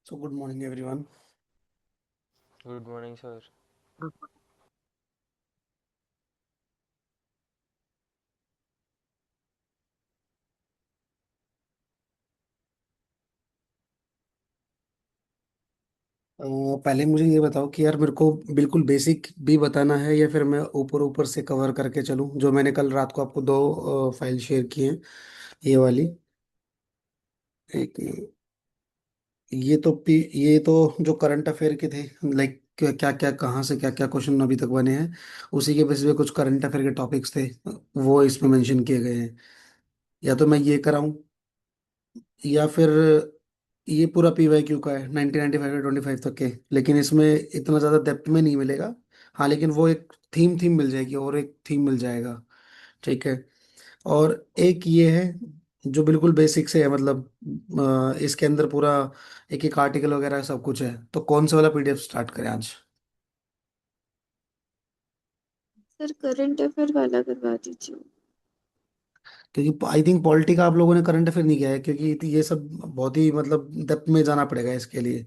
So good morning everyone. Good morning, sir. पहले मुझे ये बताओ कि यार मेरे को बिल्कुल बेसिक भी बताना है या फिर मैं ऊपर ऊपर से कवर करके चलूं, जो मैंने कल रात को आपको दो फाइल शेयर की हैं। ये वाली एक, ये तो जो करंट अफेयर के थे, लाइक क्या क्या कहाँ से क्या क्या क्वेश्चन अभी तक बने हैं, उसी के बेसिस पे कुछ करंट अफेयर के टॉपिक्स थे, वो इसमें मेंशन किए गए हैं। या तो मैं ये कराऊं, या फिर ये पूरा PYQ का है 1995 से 25 तक के, लेकिन इसमें इतना ज़्यादा डेप्थ में नहीं मिलेगा। हाँ, लेकिन वो एक थीम थीम मिल जाएगी और एक थीम मिल जाएगा। ठीक है। और एक ये है जो बिल्कुल बेसिक से है, मतलब इसके अंदर पूरा एक एक आर्टिकल वगैरह सब कुछ है। तो कौन सा वाला PDF स्टार्ट करें आज? सर करंट अफेयर वाला करवा दीजिए। क्योंकि आई थिंक पॉलिटी का आप लोगों ने करंट अफेयर नहीं किया है, क्योंकि ये सब बहुत ही मतलब डेप्थ में जाना पड़ेगा इसके लिए।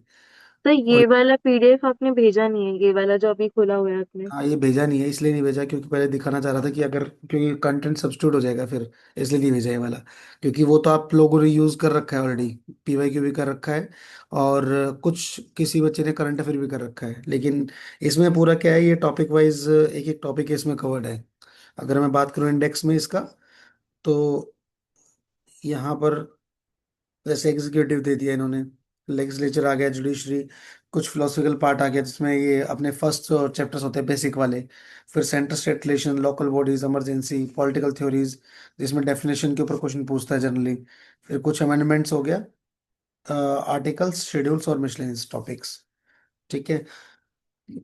सर ये वाला पीडीएफ आपने भेजा नहीं है, ये वाला जो अभी खोला हुआ है आपने। हाँ, ये भेजा नहीं है, इसलिए नहीं भेजा क्योंकि पहले दिखाना चाह रहा था कि अगर, क्योंकि कंटेंट सब्स्टिट्यूट हो जाएगा फिर, इसलिए नहीं भेजा ये वाला। क्योंकि वो तो आप लोगों ने यूज कर रखा है ऑलरेडी, PYQ भी कर रखा है, और कुछ किसी बच्चे ने करंट अफेयर भी कर रखा है। लेकिन इसमें पूरा क्या है, ये टॉपिक वाइज एक एक टॉपिक इसमें कवर्ड है। अगर मैं बात करूँ इंडेक्स में इसका, तो यहाँ पर जैसे एग्जीक्यूटिव दे दिया इन्होंने, लेजिस्लेचर आ गया, जुडिशरी, कुछ फिलोसफिकल पार्ट आ गया जिसमें ये अपने फर्स्ट चैप्टर्स होते हैं बेसिक वाले। फिर centre state relation, local bodies, emergency, political theories, जिसमें डेफिनेशन के ऊपर क्वेश्चन पूछता है जनरली। फिर कुछ अमेंडमेंट्स हो गया, आर्टिकल्स, शेड्यूल्स और मिसलेनियस टॉपिक्स। ठीक है।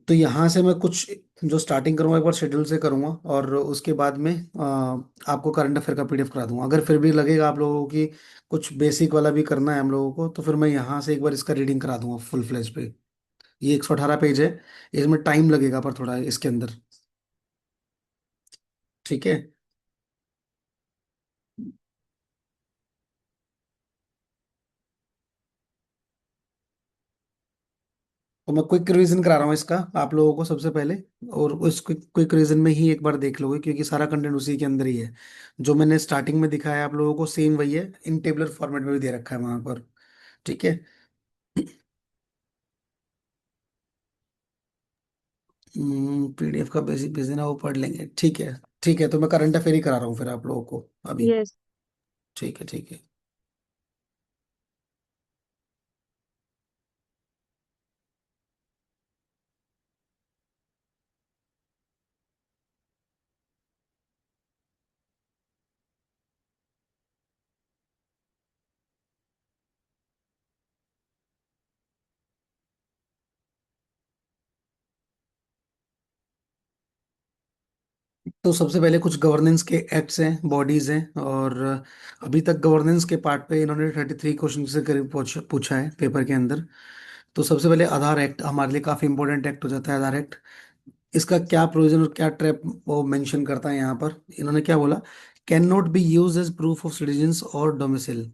तो यहाँ से मैं कुछ जो स्टार्टिंग करूँगा, एक बार शेड्यूल से करूँगा, और उसके बाद में आपको करंट अफेयर का PDF करा दूंगा। अगर फिर भी लगेगा आप लोगों को कि कुछ बेसिक वाला भी करना है हम लोगों को, तो फिर मैं यहाँ से एक बार इसका रीडिंग करा दूंगा फुल फ्लेज पे। ये 118 पेज है, इसमें टाइम लगेगा पर थोड़ा इसके अंदर। ठीक है। तो मैं क्विक रिवीजन करा रहा हूँ इसका आप लोगों को सबसे पहले, और उस क्विक क्विक रिवीजन में ही एक बार देख लोगे, क्योंकि सारा कंटेंट उसी के अंदर ही है। जो मैंने स्टार्टिंग में दिखाया आप लोगों को सेम वही है, इन टेबलर फॉर्मेट में भी दे रखा है वहां पर। ठीक है। PDF का बेसिक भेज देना, वो पढ़ लेंगे। ठीक है। ठीक है, तो मैं करंट अफेयर ही करा रहा हूँ फिर आप लोगों को अभी। यस। ठीक है, ठीक है। तो सबसे पहले कुछ गवर्नेंस के एक्ट्स हैं, बॉडीज हैं, और अभी तक गवर्नेंस के पार्ट पे इन्होंने 33 क्वेश्चन से करीब पूछा पूछा है पेपर के अंदर। तो सबसे पहले आधार एक्ट हमारे लिए काफी इंपॉर्टेंट एक्ट हो जाता है, आधार एक्ट। इसका क्या प्रोविजन और क्या ट्रैप वो मेंशन करता है यहाँ पर, इन्होंने क्या बोला, can not be use as proof of citizen और डोमिसाइल।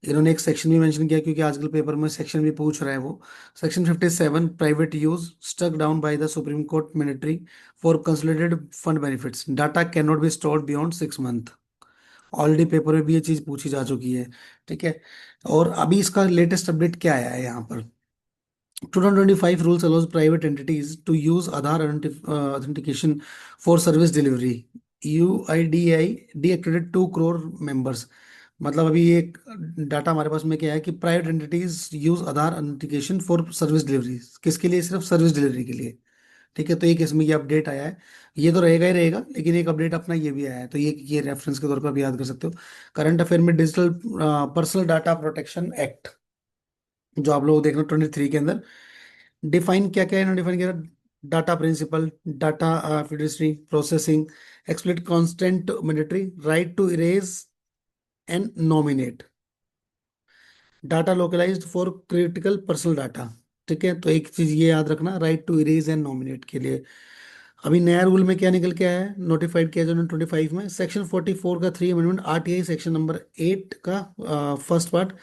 इन्होंने एक सेक्शन भी मेंशन किया, क्योंकि आजकल पेपर में सेक्शन भी पूछ रहा है वो। Section 57, private use, struck down by the supreme court military for consolidated fund benefits, data can not be stored beyond 6 month. Already paper में भी ये चीज पूछी जा चुकी है। ठीक है। और अभी इसका लेटेस्ट अपडेट क्या आया है यहाँ पर, 2025 rules allows private entities to use Aadhaar authentication for service delivery. UIDAI deactivated 2 crore members। मतलब अभी एक डाटा हमारे पास में क्या है कि private entities use Aadhaar authentication for service delivery, किसके लिए, सिर्फ सर्विस डिलीवरी के लिए। ठीक है। तो एक इसमें ये अपडेट आया है, ये तो रहेगा ही रहेगा, लेकिन एक अपडेट अपना ये भी आया है, तो ये रेफरेंस के तौर पर आप याद कर सकते हो। करंट अफेयर में digital personal data protection act, जो आप लोग देख रहे हो 23 के अंदर, डिफाइन क्या क्या है इन्होंने डिफाइन किया, data principle, data fidelity, processing, explicit constant mandatory, right to erase and nominate, data localised for critical personal data. ठीक है। तो एक चीज ये याद रखना, right to erase and nominate के लिए। अभी नया रूल में क्या निकल के आया है, नोटिफाइड किया 2025 में, सेक्शन 44 का 3 अमेंडमेंट, RTI सेक्शन नंबर 8 का फर्स्ट पार्ट,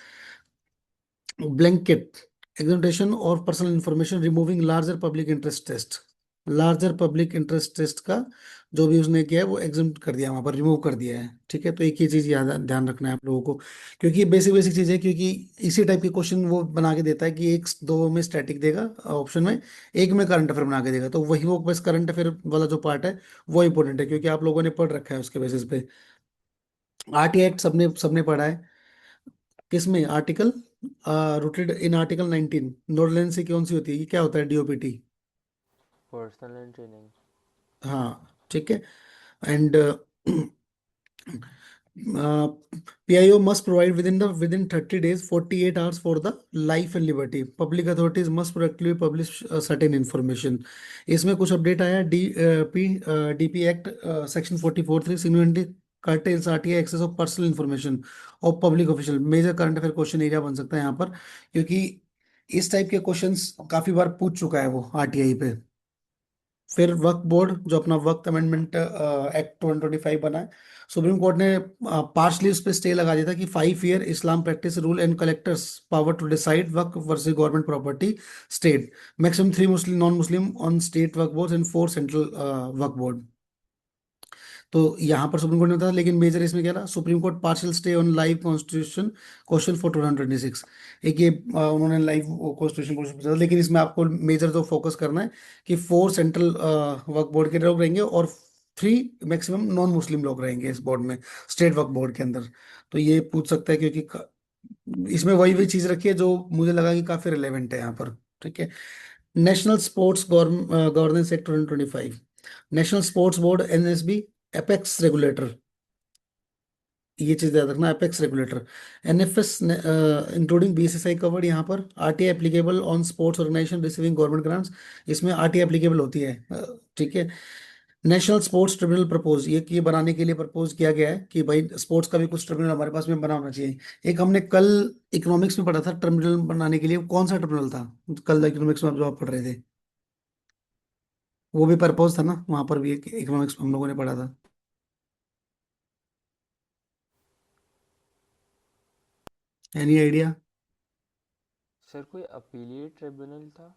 ब्लैंकेट एग्जामिनेशन और personal information removing larger public interest test, larger public interest test का जो भी उसने किया है वो एग्जाम कर दिया, वहां पर रिमूव कर दिया है। ठीक है, तो एक ही चीज याद ध्यान रखना है आप लोगों को, क्योंकि ये बेसिक बेसिक चीज है, क्योंकि इसी टाइप के क्वेश्चन वो बना के देता है कि एक दो में स्टैटिक देगा ऑप्शन में, एक में करंट अफेयर बना के देगा, तो वही वो बस करंट अफेयर वाला जो पार्ट है वो इंपॉर्टेंट है, क्योंकि आप लोगों ने पढ़ रखा है उसके बेसिस पे। आरटीआई एक्ट सबने सबने पढ़ा है। किसमें article, rooted in article 19, nodal से कौन सी होती है, ये क्या होता है, डीओपीटी। Personal and training. हाँ ठीक है। And PIO must provide within 30 days 48 hours for the life and liberty. Public authorities must proactively publish certain information. इसमें कुछ अपडेट आया, DP act section 44(3) significantly curtails RTI access of personal information of public official। Major current affair question area बन सकता है यहाँ पर, क्योंकि इस टाइप के क्वेश्चंस काफी बार पूछ चुका है वो आरटीआई पे। फिर वक्फ बोर्ड, जो अपना वक्त अमेंडमेंट एक्ट 2025 बना है, सुप्रीम कोर्ट ने पार्शली उस पर स्टे लगा दिया था कि 5 year Islam practice rule and collectors power to decide Waqf versus government property state, maximum 3 Muslim non Muslim on state Waqf board and 4 central Waqf board. तो यहाँ पर सुप्रीम कोर्ट ने बताया, लेकिन मेजर इसमें क्या था, supreme court partial stay on live constitution question for 2026। एक ये उन्होंने लाइव कॉन्स्टिट्यूशन क्वेश्चन पूछा था, लेकिन इसमें आपको मेजर जो फोकस करना है कि 4 सेंट्रल वक्फ बोर्ड के लोग रहेंगे और 3 मैक्सिमम नॉन मुस्लिम लोग रहेंगे इस बोर्ड में, स्टेट वक्फ बोर्ड के अंदर। तो ये पूछ सकता है, क्योंकि इसमें वही वही चीज रखी है जो मुझे लगा कि काफी रिलेवेंट है यहाँ पर। ठीक है। National sports governance act 2025, national sports board NSB, apex regulator, ये चीज याद रखना, apex regulator. NFS including BSSI covered यहाँ पर। RTI applicable on sports organisation receiving government grants, इसमें RTI एप्लीकेबल होती है। ठीक है। नेशनल स्पोर्ट्स ट्रिब्यूनल प्रपोज, ये बनाने के लिए प्रपोज किया गया है कि भाई स्पोर्ट्स का भी कुछ ट्रिब्यूनल हमारे पास में बना होना चाहिए। एक हमने कल इकोनॉमिक्स में पढ़ा था ट्रिब्यूनल बनाने के लिए, कौन सा ट्रिब्यूनल था कल इकोनॉमिक्स में आप जो आप पढ़ रहे थे, वो भी प्रपोज था ना, वहां पर भी इकोनॉमिक्स में हम लोगों ने पढ़ा था। Any idea? सर कोई अपीलिएट ट्रिब्यूनल था?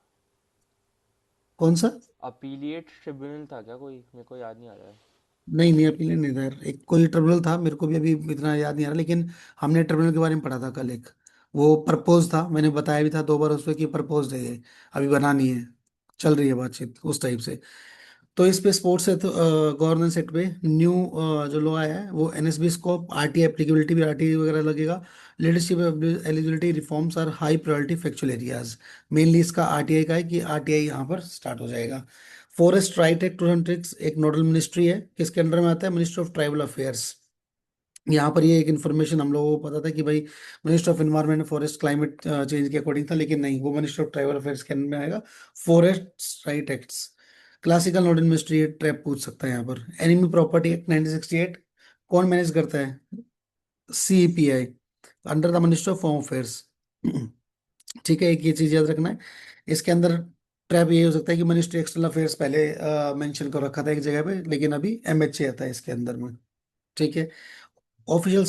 कौन सा? अपीलिएट ट्रिब्यूनल था क्या कोई? मेरे को याद नहीं आ रहा है। नहीं नहीं, अपील नहीं था यार, एक कोई ट्रिब्यूनल था, मेरे को भी अभी इतना याद नहीं आ रहा, लेकिन हमने ट्रिब्यूनल के बारे में पढ़ा था कल एक, वो प्रपोज था, मैंने बताया भी था 2 बार उस पर कि प्रपोज है ये, अभी बनानी है, चल रही है बातचीत उस टाइप से। तो इस पे स्पोर्ट्स है, तो गवर्नेंस एक्ट पे न्यू जो लॉ आया है वो NSB स्कोप, RTI एप्लीकेबिलिटी भी RTI वगैरह लगेगा। Leadership eligibility reforms are high priority factual areas, mainly इसका RTI का है कि RTI यहाँ पर स्टार्ट हो जाएगा। फॉरेस्ट राइट एक्ट 2006 एक नोडल मिनिस्ट्री है, किसके अंडर में आता है, मिनिस्ट्री ऑफ ट्राइबल अफेयर्स। यहाँ पर ये एक इन्फॉर्मेशन हम लोगों को पता था कि भाई minister of environment and forest climate change के अकॉर्डिंग था, लेकिन नहीं, वो मिनिस्टर ऑफ ट्राइबल अफेयर्स के अंदर में आएगा। Forest right acts, classical not ministry trap पूछ सकता है यहाँ पर। एनिमी प्रॉपर्टी एक्ट 1968 कौन मैनेज करता है, CEPI, under the minister of home affairs. ठीक है, एक ये चीज याद रखना है, इसके अंदर ट्रैप ये हो सकता है कि मिनिस्ट्री एक्सटर्नल अफेयर्स पहले मेंशन कर रखा था एक जगह पे, लेकिन अभी MHA आता है इसके अंदर में। ठीक है। ऑफिशियल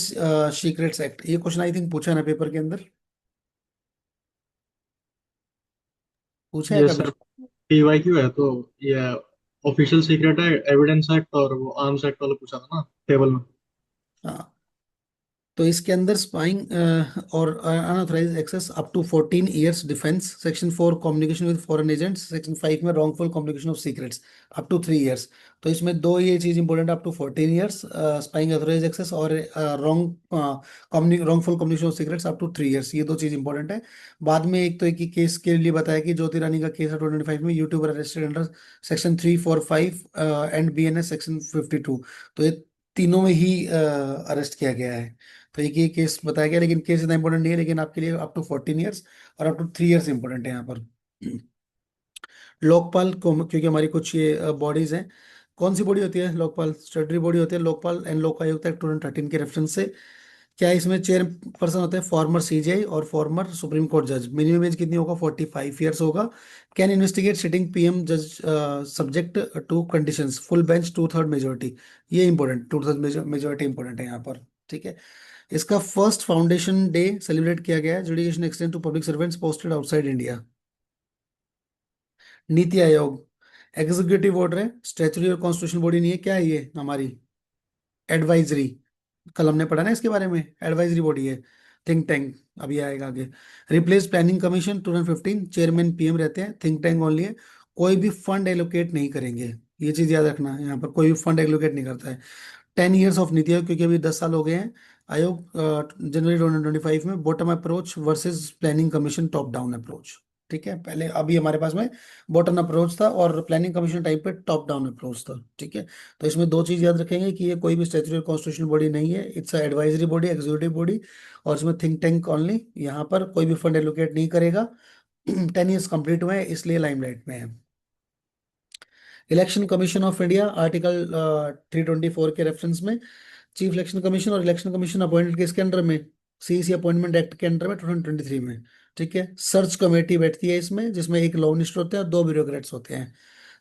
सीक्रेट्स एक्ट, ये क्वेश्चन आई थिंक पूछा है ना पेपर के अंदर, पूछा है ये कभी? सर PYQ है तो ये ऑफिशियल सीक्रेट है, एविडेंस एक्ट और वो आर्म्स एक्ट वाला पूछा था ना टेबल में। हाँ, तो इसके अंदर स्पाइंग और unauthorised access up to 14 years, defence section 4 communication with foreign agents, section 5 में wrongful communication of secrets up to 3 years. तो इसमें दो ये चीज important, up to 14 years spying authorised access, और wrongful communication of secrets up to 3 years, ये दो चीज इंपॉर्टेंट है। बाद में एक तो एक ही केस के लिए बताया कि ज्योति रानी का केस है 2025 में, YouTuber arrested under section 345 and BNS section 52। तो ये तीनों में ही अरेस्ट किया गया है। तो एक ये केस बताया गया, लेकिन केस इतना इंपॉर्टेंट नहीं है, लेकिन आपके लिए अप टू 14 इयर्स और अप टू 3 इयर्स इंपॉर्टेंट है यहाँ पर। लोकपाल को, क्योंकि हमारी कुछ ये बॉडीज हैं, कौन सी बॉडी होती है लोकपाल, स्टेटरी बॉडी होती है लोकपाल एंड लोक आयुक्त एक्ट 2013 के रेफरेंस से। क्या इसमें चेयरपर्सन होते हैं फॉर्मर CJI और फॉर्मर सुप्रीम कोर्ट जज, मिनिमम एज कितनी होगा, 45 इयर्स होगा। कैन इन्वेस्टिगेट सिटिंग PM जज subject to conditions, full bench 2/3 majority, ये इंपॉर्टेंट, 2/3 मेजोरिटी इंपॉर्टेंट है यहाँ पर। ठीक है। इसका फर्स्ट फाउंडेशन डे सेलिब्रेट किया गया है। Jurisdiction extend to public servants posted outside India. Niti Aayog executive order है, स्टैच्यूटरी और कॉन्स्टिट्यूशन बॉडी नहीं है। क्या है ये? हमारी एडवाइजरी, कल हमने पढ़ा ना इसके बारे में, एडवाइजरी बॉडी है, थिंक टैंक। अभी आएगा आगे। Replace planning commission 2015, chairman PM रहते हैं, थिंक टैंक ओनली है। कोई भी फंड एलोकेट नहीं करेंगे, ये चीज याद रखना है, यहाँ पर कोई भी फंड एलोकेट नहीं करता है। 10 ईयर्स ऑफ नीति आयोग, क्योंकि अभी 10 साल हो गए हैं। आयोग जनवरी 2025 में bottom approach versus planning commission top down approach. ठीक है, पहले अभी हमारे पास में बॉटम अप्रोच था और प्लानिंग कमीशन टाइप पे टॉप डाउन अप्रोच था। ठीक है, तो इसमें दो चीज याद रखेंगे कि ये कोई भी स्टैट्यूटरी कॉन्स्टिट्यूशनल बॉडी नहीं है, it's advisory body, executive body. और इसमें थिंक टैंक ओनली, यहाँ पर कोई भी फंड एलोकेट नहीं करेगा। 10 ईयर्स कंप्लीट हुए हैं इसलिए लाइमलाइट में है। Election commission of India article 324 के रेफरेंस में चीफ इलेक्शन कमीशन और इलेक्शन कमीशन अपॉइंटेड किसके अंडर में? सीईसी अपॉइंटमेंट एक्ट के अंडर में 2023 में। ठीक है, सर्च कमेटी बैठती है इसमें, जिसमें एक लॉ मिनिस्टर होता है और 2 ब्यूरोक्रेट्स होते हैं।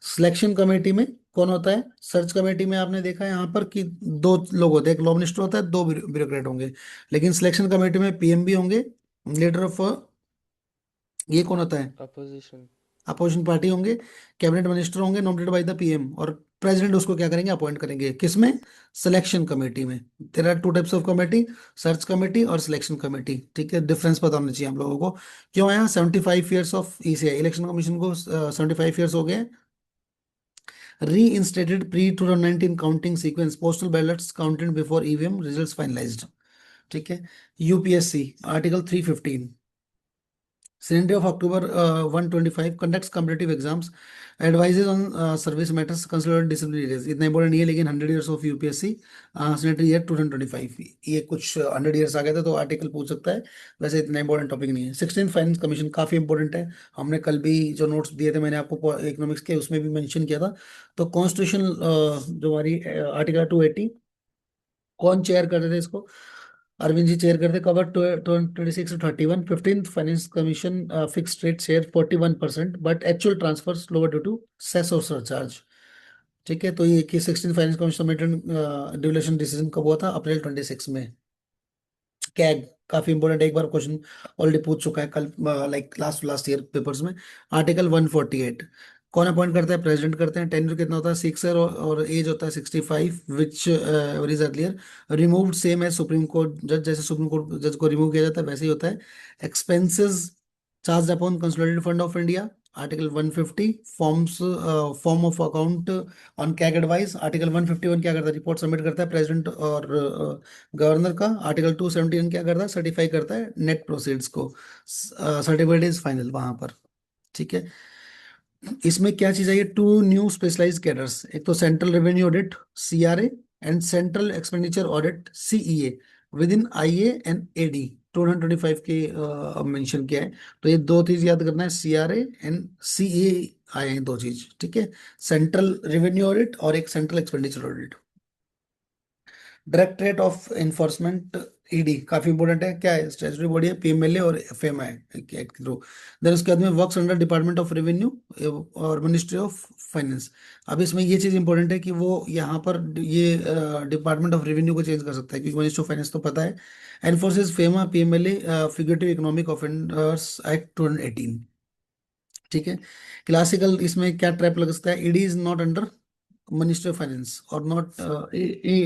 सिलेक्शन कमेटी में कौन होता है? सर्च कमेटी में आपने देखा है यहाँ पर कि 2 लोग होते हैं, एक लॉ मिनिस्टर होता है, 2 ब्यूरोक्रेट होंगे। लेकिन सिलेक्शन कमेटी में पीएम भी होंगे, लीडर ऑफ, ये कौन होता है? अपोजिशन। अपोजिशन पार्टी होंगे, कैबिनेट मिनिस्टर होंगे नॉमिनेटेड बाय द पीएम, और प्रेसिडेंट उसको क्या करेंगे? अपॉइंट करेंगे। किसमें? सिलेक्शन कमेटी में। There are 2 types of committee, search committee और सिलेक्शन कमेटी। ठीक है, डिफरेंस पता होना चाहिए हम लोगों को। क्यों आया 75 years of ECI, election commission को 75 ईयर्स हो गए। Reinstated pre 2019 counting sequence, postal ballots counted before EVM results finalised. ठीक है, UPSC article 315, Senator of October 125 conducts competitive exams, advises on service matters, considered disciplinary areas. इतना important नहीं है, लेकिन 100 years of UPSC sanitary year 2025, ये कुछ 100 years आ गए थे तो आर्टिकल पूछ सकता है। वैसे इतना इंपॉर्टेंट टॉपिक नहीं है। 16 फाइनेंस कमीशन काफी इंपॉर्टेंट है, हमने कल भी जो नोट्स दिए थे मैंने आपको इकोनॉमिक्स के, उसमें भी मेंशन किया था। तो कॉन्स्टिट्यूशन जो हमारी आर्टिकल 280, कौन चेयर करते थे इसको? अरविंद जी चेयर करते। Cover 26 to 31, 15th finance commission fix rate share 41%, but actual transfer lower due to cess और सरचार्ज। ठीक है, तो ये कि 16 फाइनेंस कमीशन ड्यूरेशन डिसीजन कब हुआ था? अप्रैल 26 में। कैग काफी इंपॉर्टेंट, एक बार क्वेश्चन ऑलरेडी पूछ चुका है कल, like last last year papers में। आर्टिकल 148, कौन अपॉइंट करता है? प्रेसिडेंट करते हैं। टेन्योर कितना होता है? 6 ईयर, और एज होता है 65, which is earlier removed same as supreme court जज। जैसे सुप्रीम कोर्ट जज को रिमूव किया जाता है वैसे ही होता है। Expenses charge upon consolidated fund of India, article 150। Forms, form of account on CAG advice, article 151 क्या करता है? रिपोर्ट सबमिट करता है प्रेसिडेंट और गवर्नर का। आर्टिकल 271 क्या करता है? सर्टिफाई करता है नेट प्रोसीड्स को। सर्टिफाइड इज फाइनल वहां पर। ठीक है, इसमें क्या चीज है? ये 2 न्यू स्पेशलाइज कैडर्स, एक तो central revenue audit CRA and central expenditure audit CEA with in आईए एंड एडी 2025 के मेंशन किया है। तो ये 2 चीज याद करना है, सीआरए एंड सीईए आए हैं 2 चीज। ठीक है, सेंट्रल रेवेन्यू ऑडिट और एक central expenditure audit. Directorate of enforcement ED काफी इंपॉर्टेंट है। क्या है? स्टैट्यूटरी बॉडी है, पीएमएलए और एफएमआई एक्ट के थ्रू। देन उसके बाद में works under department of revenue और मिनिस्ट्री ऑफ फाइनेंस। अब इसमें ये चीज इंपॉर्टेंट है कि वो यहाँ पर ये डिपार्टमेंट ऑफ रेवेन्यू को चेंज कर सकता है, क्योंकि मिनिस्ट्री ऑफ फाइनेंस तो पता है। एनफोर्सेस FEMA PMLA figurative economic offenders act 2018। ठीक है, क्लासिकल इसमें क्या ट्रैप लग सकता है? ED is not under ministry of finance और नॉट,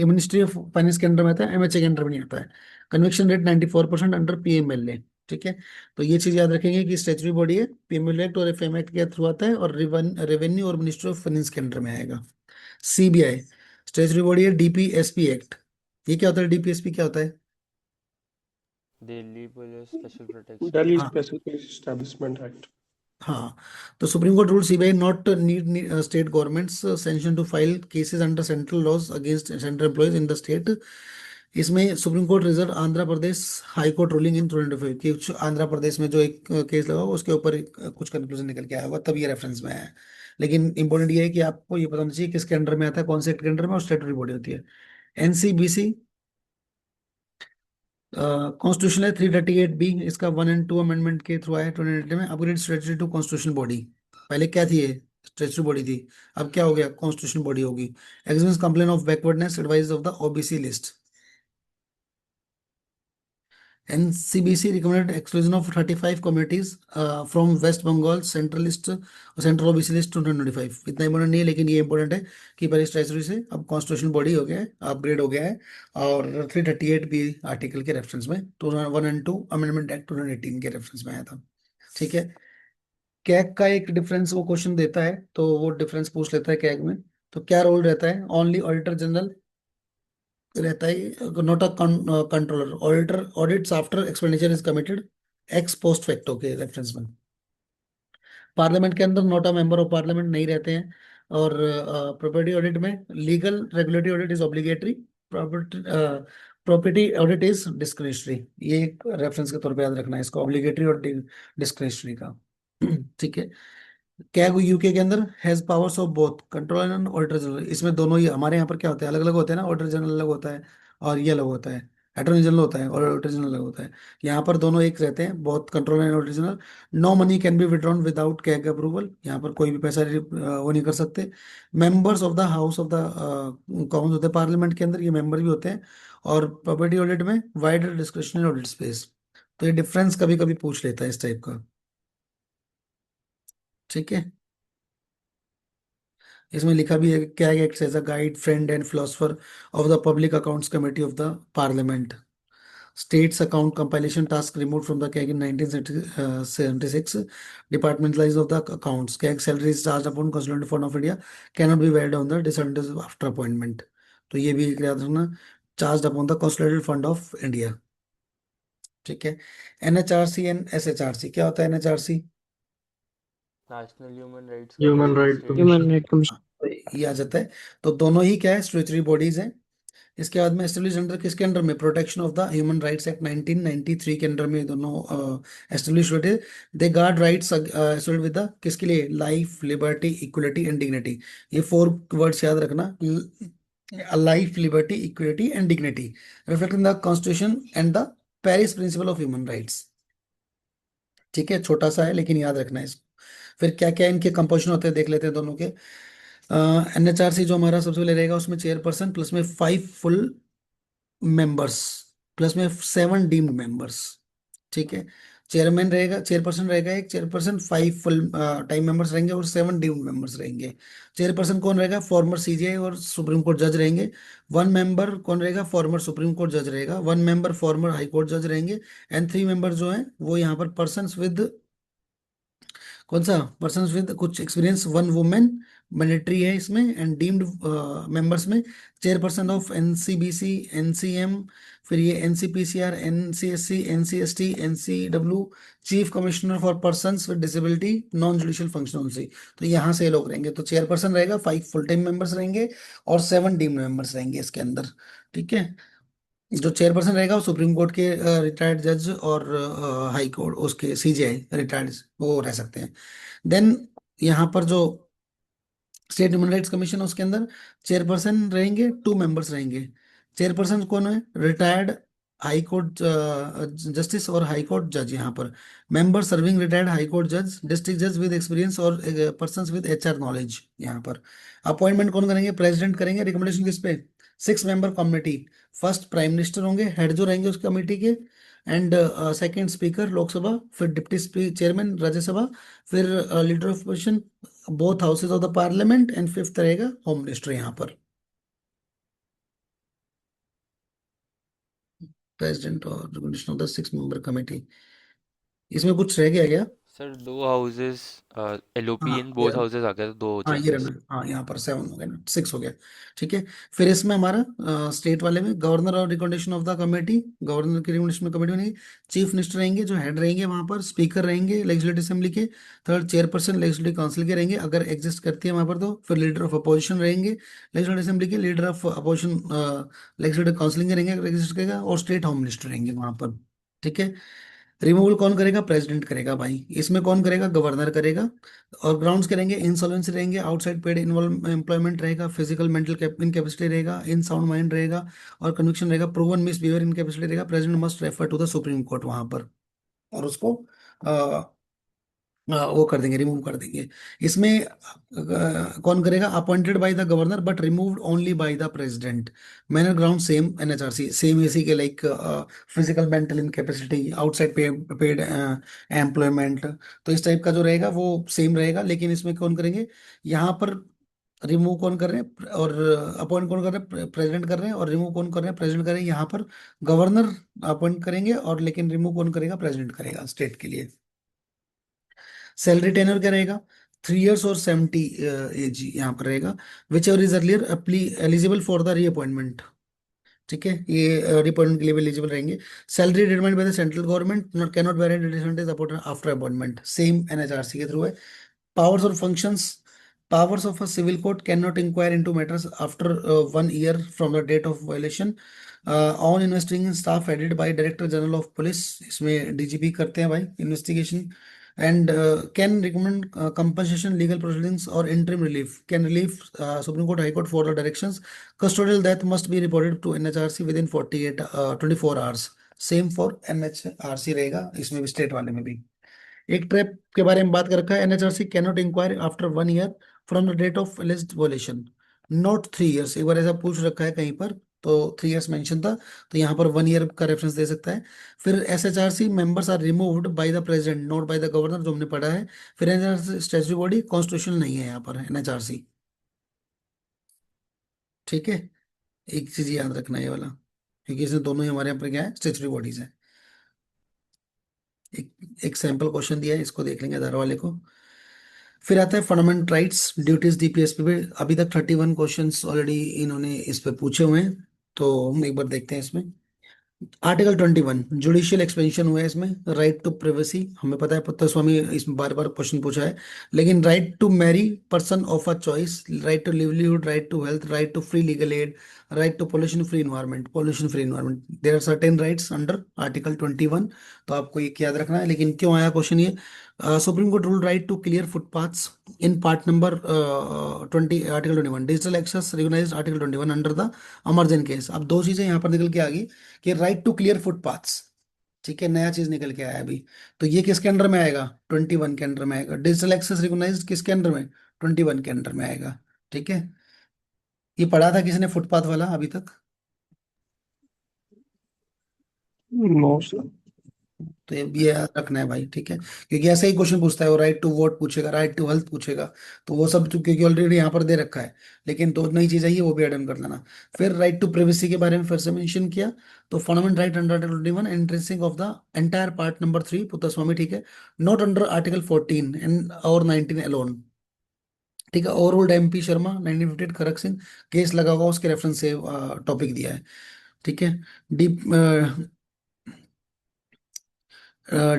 मिनिस्ट्री ऑफ फाइनेंस के अंडर में आता है, एमएचए के अंडर में नहीं आता है। Conviction rate 94% under PMLA. ठीक है, तो ये चीज याद रखेंगे कि स्टेचुटरी बॉडी है, पीएमएलए एक्ट और एफएम एक्ट के थ्रू आता है, और रेवेन्यू और मिनिस्ट्री ऑफ फाइनेंस के अंडर में आएगा। सीबीआई स्टेचुटरी बॉडी है, डीपीएसपी एक्ट। ये क्या होता है? डीपीएसपी क्या होता है? Delhi police special protection. Delhi हाँ Special Police Establishment Act. हाँ, तो supreme court rule CBI not need state governments sanction to file cases under central laws against central employees in the state. इसमें supreme court reserve Andhra Pradesh high court ruling in 2025 कि कुछ आंध्र प्रदेश में जो एक case लगा हुआ, उसके ऊपर कुछ कंक्लूजन निकल के आया हुआ, तब ये रेफरेंस में आया है। लेकिन इंपॉर्टेंट ये है कि आपको ये पता होना चाहिए किसके अंडर में आता है, कौन से एक्ट के अंडर में, और स्टेटरी बॉडी होती है। एनसीबीसी कॉन्स्टिट्यूशन है 338 बी, इसका 1 and 2 अमेंडमेंट के थ्रू आया 2018 में। Upgrade statutory to constitution body. पहले क्या थी? ये स्टेचुटरी बॉडी थी, अब क्या हो गया? कॉन्स्टिट्यूशन बॉडी होगी। Exams complain of backwardness advice of the OBC list. NCBC recommended exclusion of 35 communities from West Bengal central list और सेंट्रल ओबीसी लिस्ट 2025। इतना इंपॉर्टेंट नहीं है, लेकिन ये इंपॉर्टेंट है कि पर इस ट्रेजरी से अब कॉन्स्टिट्यूशन बॉडी हो गया है, अपग्रेड हो गया है। और 338 बी आर्टिकल के रेफरेंस में 2001 एंड 2 अमेंडमेंट एक्ट 2018 के रेफरेंस में आया था। ठीक है। कैग का एक डिफरेंस वो क्वेश्चन देता है, तो वो डिफरेंस पूछ लेता है कैग में। तो क्या रोल रहता है? ओनली ऑडिटर जनरल रहता है, not a controller. Auditor audits after expenditure is committed x post facto के रेफरेंस में। पार्लियामेंट के अंदर not a member of parliament नहीं रहते हैं। और प्रॉपर्टी ऑडिट में legal regulatory audit is obligatory, property property audit is discretionary. ये एक रेफरेंस के तौर पे याद रखना है इसको, ऑब्लिगेटरी और डिस्क्रिशनरी का। ठीक है। क्या यूके के अंदर has powers of both Controller and Auditor general. इसमें दोनों ही, हमारे यहाँ पर क्या होता है, अलग अलग होते हैं ना, ऑडिटर जनरल अलग होता है और ये अलग होता है, अटॉर्नी जनरल होता है और ऑडिटर जनरल अलग होता है। यहाँ पर दोनों एक रहते हैं, both Controller and Auditor General. No money can be withdrawn without CAG approval. यहाँ पर कोई भी पैसा वो नहीं कर सकते। Members of the house of the Commons होते हैं पार्लियामेंट के अंदर, ये मेंबर भी होते हैं। और प्रॉपर्टी ऑडिट में वाइडर डिस्क्रिशनरी ऑडिट स्पेस। तो ये डिफरेंस कभी कभी पूछ लेता है इस टाइप का। ठीक है। इसमें लिखा भी है क्या, acts as a guide friend and philosopher of the public accounts committee of the parliament. States account compilation task remove from the CAG in 1976। Departmentalise of the accounts. CAG salary is charge upon constituent fund of India, can not be varied on the disadvantage after appointment. तो ये भी याद रखना, charge upon the constituent fund of India. ठीक है। NHRC and SHRC, क्या होता है NHRC? National human rights human commission right state human commission. Right commission. ये आ जाता है। तो दोनों ही क्या है, स्टैट्यूटरी बॉडीज हैं। इसके बाद में एस्टेब्लिश अंडर किसके अंडर में, protection of the human rights act 1993 के अंडर में दोनों एस्टेब्लिश हुए थे। दे गार्ड राइट्स विद द किसके लिए, life liberty equality and dignity. ये 4 वर्ड्स याद रखना, life liberty equality and dignity reflecting the constitution and the Paris principle of human rights. ठीक है, छोटा सा है लेकिन याद रखना है इसको। फिर क्या क्या इनके कंपोजिशन होते हैं देख लेते हैं दोनों के। एनएचआरसी जो हमारा सबसे पहले रहेगा, उसमें चेयरपर्सन प्लस में 5 फुल मेंबर्स प्लस में 7 डीम्ड मेंबर्स। ठीक है। चेयरमैन रहेगा, चेयरपर्सन रहेगा एक, चेयरपर्सन 5 फुल टाइम मेंबर्स रहेंगे और 7 डीम्ड मेंबर्स रहेंगे। चेयरपर्सन कौन रहेगा, फॉर्मर सीजेआई और सुप्रीम कोर्ट जज रहेंगे। 1 मेंबर कौन रहेगा, फॉर्मर सुप्रीम कोर्ट जज रहेगा। 1 मेंबर फॉर्मर हाई कोर्ट जज रहेंगे। एंड 3 मेंबर जो हैं वो यहाँ पर पर्सन विद, कौन सा, पर्सन विद कुछ एक्सपीरियंस, 1 वुमेन मैंडेटरी है इसमें। एंड डीम्ड मेंबर्स में चेयरपर्सन ऑफ एनसीबीसी, एनसीएम, फिर ये NCPCR, NCSC, ancestry, NCW, chief commissioner for persons with disability, non judicial functionals. तो यहाँ से ये लोग रहेंगे। तो चेयरपर्सन रहेगा, 5 फुल टाइम मेंबर्स रहेंगे और 7 डीम्ड मेंबर्स रहेंगे इसके अंदर। ठीक है। जो चेयरपर्सन रहेगा वो सुप्रीम कोर्ट के रिटायर्ड जज और हाई कोर्ट उसके सीजेआई रिटायर्ड वो रह सकते हैं। देन यहाँ पर जो स्टेट ह्यूमन राइट्स कमीशन है उसके अंदर चेयरपर्सन रहेंगे, 2 मेंबर्स रहेंगे। चेयरपर्सन कौन है, रिटायर्ड हाई कोर्ट जस्टिस और हाई कोर्ट जज। यहाँ पर member serving retired high court जज, डिस्ट्रिक्ट जज विद एक्सपीरियंस और पर्सन विद एचआर नॉलेज। यहाँ पर अपॉइंटमेंट कौन करेंगे, प्रेसिडेंट करेंगे। रिकमेंडेशन किस पे, 6 member committee. First prime minister होंगे, हेड जो रहेंगे उस कमेटी के। एंड सेकंड स्पीकर लोकसभा, फिर डिप्टी चेयरमैन राज्यसभा, फिर leader of opposition both houses of the parliament. And 5th रहेगा होम मिनिस्टर यहाँ पर, प्रेसिडेंट और recommendation of the 6 member committee. इसमें कुछ रह गया क्या? सर 2 हाउसेस एलओपी इन हाँ बोथ हाउसेस आ गया, तो 2 हाँ ये चेंजेस। रहना, हाँ यहाँ पर 7 हो गया ना, 6 हो गया। ठीक है। फिर इसमें हमारा स्टेट वाले में गवर्नर और recommendation of the committee, governor की रिकमेंडेशन में कमेटी बनेगी। चीफ मिनिस्टर रहेंगे जो हेड रहेंगे वहां पर, स्पीकर रहेंगे लेजिस्लेटिव असेंबली के। थर्ड चेयरपर्सन लेजिस्लेटिव काउंसिल के रहेंगे अगर एग्जिस्ट करती है वहां पर तो। फिर लीडर ऑफ अपोजिशन रहेंगे लेजिस्लेटिव असेंबली के, leader of opposition legislative council के रहेंगे अगर एग्जिस्ट करेगा, और स्टेट होम मिनिस्टर रहेंगे वहां पर। ठीक है। रिमूवल कौन करेगा, प्रेसिडेंट करेगा भाई। इसमें कौन करेगा, गवर्नर करेगा। और ग्राउंड्स करेंगे, इंसॉल्वेंसी रहेंगे, आउटसाइड पेड इन्वॉल्व एम्प्लॉयमेंट रहेगा, फिजिकल मेंटल इनकेपेसिटी रहेगा, इन साउंड माइंड रहेगा, और कन्विक्शन रहेगा, प्रूवन मिस बिहेवियर इनकेपेसिटी रहेगा। President must refer to the supreme Court वहां पर, और उसको वो कर देंगे, रिमूव कर देंगे। इसमें कौन करेगा? Appointed by the governor but removed only by the president. Manner ground same NHRC, same इसी के like physical mental incapacity, outside paid employment. तो इस टाइप का जो रहेगा वो सेम रहेगा, लेकिन इसमें कौन करेंगे? यहाँ पर रिमूव कौन कर रहे हैं और अपॉइंट कौन कर रहे हैं? प्रेसिडेंट कर रहे हैं। और रिमूव कौन कर रहे हैं? प्रेसिडेंट कर रहे हैं। यहाँ पर गवर्नर अपॉइंट करेंगे, और लेकिन रिमूव कौन करेगा? प्रेसिडेंट करेगा स्टेट के लिए। सैलरी टेनर क्या रहेगा? 3 years और 70 एज यहाँ पर रहेगा। Which ever is earlier eligible for the reappointment. ठीक है, ये रिअपॉइंटमेंट के लिए एलिजिबल रहेंगे। Salary determined by the central government, not can not very after appointment, same NHRC के थ्रू है। Powers or functions. Powers of a civil court cannot inquire into matters after 1 year from the date of violation. On investigating staff headed by Director General of Police, इसमें DGP करते हैं भाई investigation. And can recommend compensation, legal proceedings or interim relief, can relieve Supreme Court, High Court for the directions. Custodial death must be reported to NHRC within 24 hours. Same for NHRC रहेगा इसमें भी, state वाले में भी। एक trap के बारे में बात कर रखा है, NHRC can not inquire after 1 year from the date of alleged violation, not 3 years। एक बार ऐसा पूछ रखा है कहीं पर, तो 3 years मेंशन था, तो यहाँ पर 1 year का रेफरेंस दे सकता है। फिर SHRC members are removed by the president not by the governor, जो हमने पढ़ा है। फिर एनएचआरसी स्टैट्यूटरी बॉडी, कॉन्स्टिट्यूशनल नहीं है यहाँ पर एनएचआरसी। ठीक है, एक चीज याद रखना ये वाला, क्योंकि इसमें दोनों ही हमारे यहाँ पर क्या है? स्टैट्यूटरी बॉडीज है। एक सैंपल क्वेश्चन दिया है, इसको देख लेंगे आधार वाले को। फिर आता है फंडामेंटल राइट्स ड्यूटीज डीपीएसपी पे। अभी तक 31 क्वेश्चंस ऑलरेडी इन्होंने इस पे पूछे हुए हैं, तो हम एक बार देखते हैं इसमें। आर्टिकल 21 जुडिशियल एक्सपेंशन हुआ है इसमें। राइट टू प्रिवेसी, हमें पता है पत्ता स्वामी इसमें बार बार क्वेश्चन पूछा है, लेकिन right to marry person of a choice, right to livelihood, right to health, right to free legal aid, right to pollution free environment, there are certain rights under article 21। तो आपको ये याद रखना है। लेकिन क्यों आया क्वेश्चन ये? Supreme court rule right to clear footpaths in part number 20 article 21, digital access recognised article 21 under the emergent case. अब दो चीजें यहाँ पर निकल के आ गई कि राइट टू क्लियर फुटपाथ्स, ठीक है, नया चीज निकल के आया अभी। तो ये किसके अंडर में आएगा? 21 के अंडर में आएगा। डिजिटल एक्सेस रिकॉग्नाइज्ड किसके अंडर में? 21 के अंडर में आएगा। ठीक है, ये पढ़ा था किसने फुटपाथ वाला अभी तक? No, sir. तो ये याद रखना है भाई, ठीक है, क्योंकि ऐसे ही क्वेश्चन पूछता है वो। राइट टू वोट पूछेगा, राइट टू हेल्थ पूछेगा, तो वो सब क्योंकि ऑलरेडी यहाँ पर दे रखा है, लेकिन तो नई चीज आई है वो भी अटेंड कर लेना। फिर राइट टू प्राइवेसी के बारे में फिर से मेंशन किया, तो fundamental right under article 21 entrenching of the entire part number 3 Puttaswamy, ठीक है, नॉट अंडर आर्टिकल 14 एंड और 19 अलोन। ठीक है, ओवरऑल एमपी शर्मा 1958 खड़क सिंह केस लगा हुआ, उसके रेफरेंस से टॉपिक दिया है। ठीक है, deep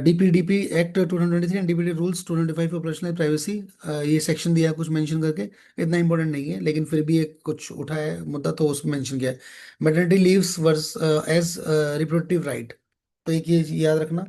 DPDP act 2023 and DPD rules 2025 for personal privacy, ये सेक्शन दिया है कुछ मेंशन करके, इतना इंपॉर्टेंट नहीं है, लेकिन फिर भी एक कुछ उठा है मुद्दा, तो उसमें मेंशन किया है। Maternity leaves versus as reproductive right, तो एक ये याद रखना,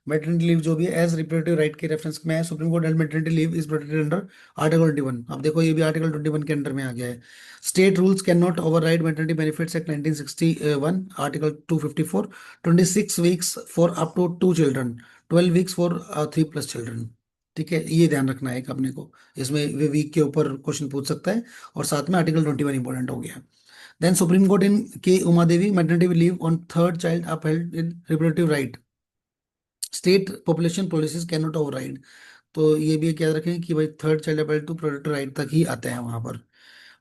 मैटरनिटी लीव जो भी है एज रिप्रोडक्टिव राइट के रेफरेंस में है। Supreme court and maternity leave is protected under article 21। अब देखो ये भी आर्टिकल 21 के अंडर में आ गया है। State rules can not override maternity benefits act 1961, article 254, 26 weeks for up to 2 children, 12 weeks for 3+ children. ठीक है, ये ध्यान रखना है एक अपने को, इसमें वे वीक के ऊपर क्वेश्चन पूछ सकता है, और साथ में आर्टिकल 21 इंपॉर्टेंट हो गया। Then supreme court in K Uma Devi maternity leave on third child upheld in reproductive right, state population policies can not override. तो ये भी क्या रखें कि भाई third child upheld to productive right तक ही आते हैं वहां पर।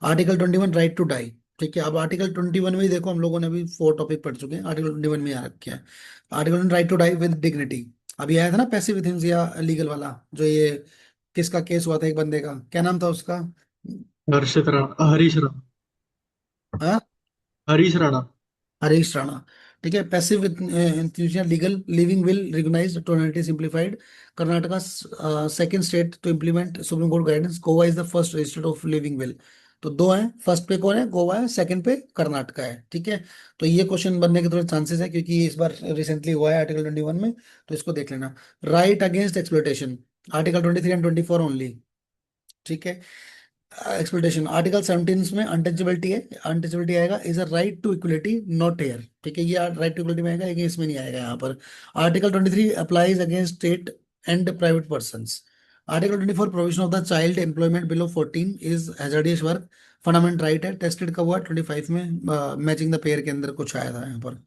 आर्टिकल 21 राइट टू डाई, ठीक है। अब आर्टिकल 21 में ही देखो, हम लोगों ने अभी 4 टॉपिक पढ़ चुके हैं, आर्टिकल 21 में यहाँ रखे हैं। Article right to die with dignity, अभी आया था ना पैसिव या लीगल वाला, जो ये किसका केस हुआ था, एक बंदे का, क्या नाम था उसका? हर्षित राणा, हरीश राणा। हाँ, हरीश राणा। हरीश राणा। ठीक है, passive institution legal living will recognised totality simplified, Karnataka second state to implement Supreme Court guidance, Goa is the first registered of living will. तो दो हैं, फर्स्ट पे कौन है? गोवा है, सेकंड पे कर्नाटका है। ठीक है, तो ये क्वेश्चन बनने के थोड़े चांसेस है, क्योंकि ये इस बार रिसेंटली हुआ है आर्टिकल 21 में, तो इसको देख लेना। Right against exploitation, article 23 and 24 only. ठीक है, एक्सप्लोइटेशन आर्टिकल 17 में अनटचेबिलिटी है, अनटचेबिलिटी आएगा is a right to equality not here. ठीक है, ये राइट टू इक्वलिटी में आएगा, लेकिन इसमें नहीं आएगा यहाँ पर। Article 23 applies against state and private persons, article 24 provision of the child employment below 14 is hazardous work fundamental right है, टेस्टेड कब हुआ 25 में, मैचिंग द पेयर के अंदर कुछ आया था यहाँ पर।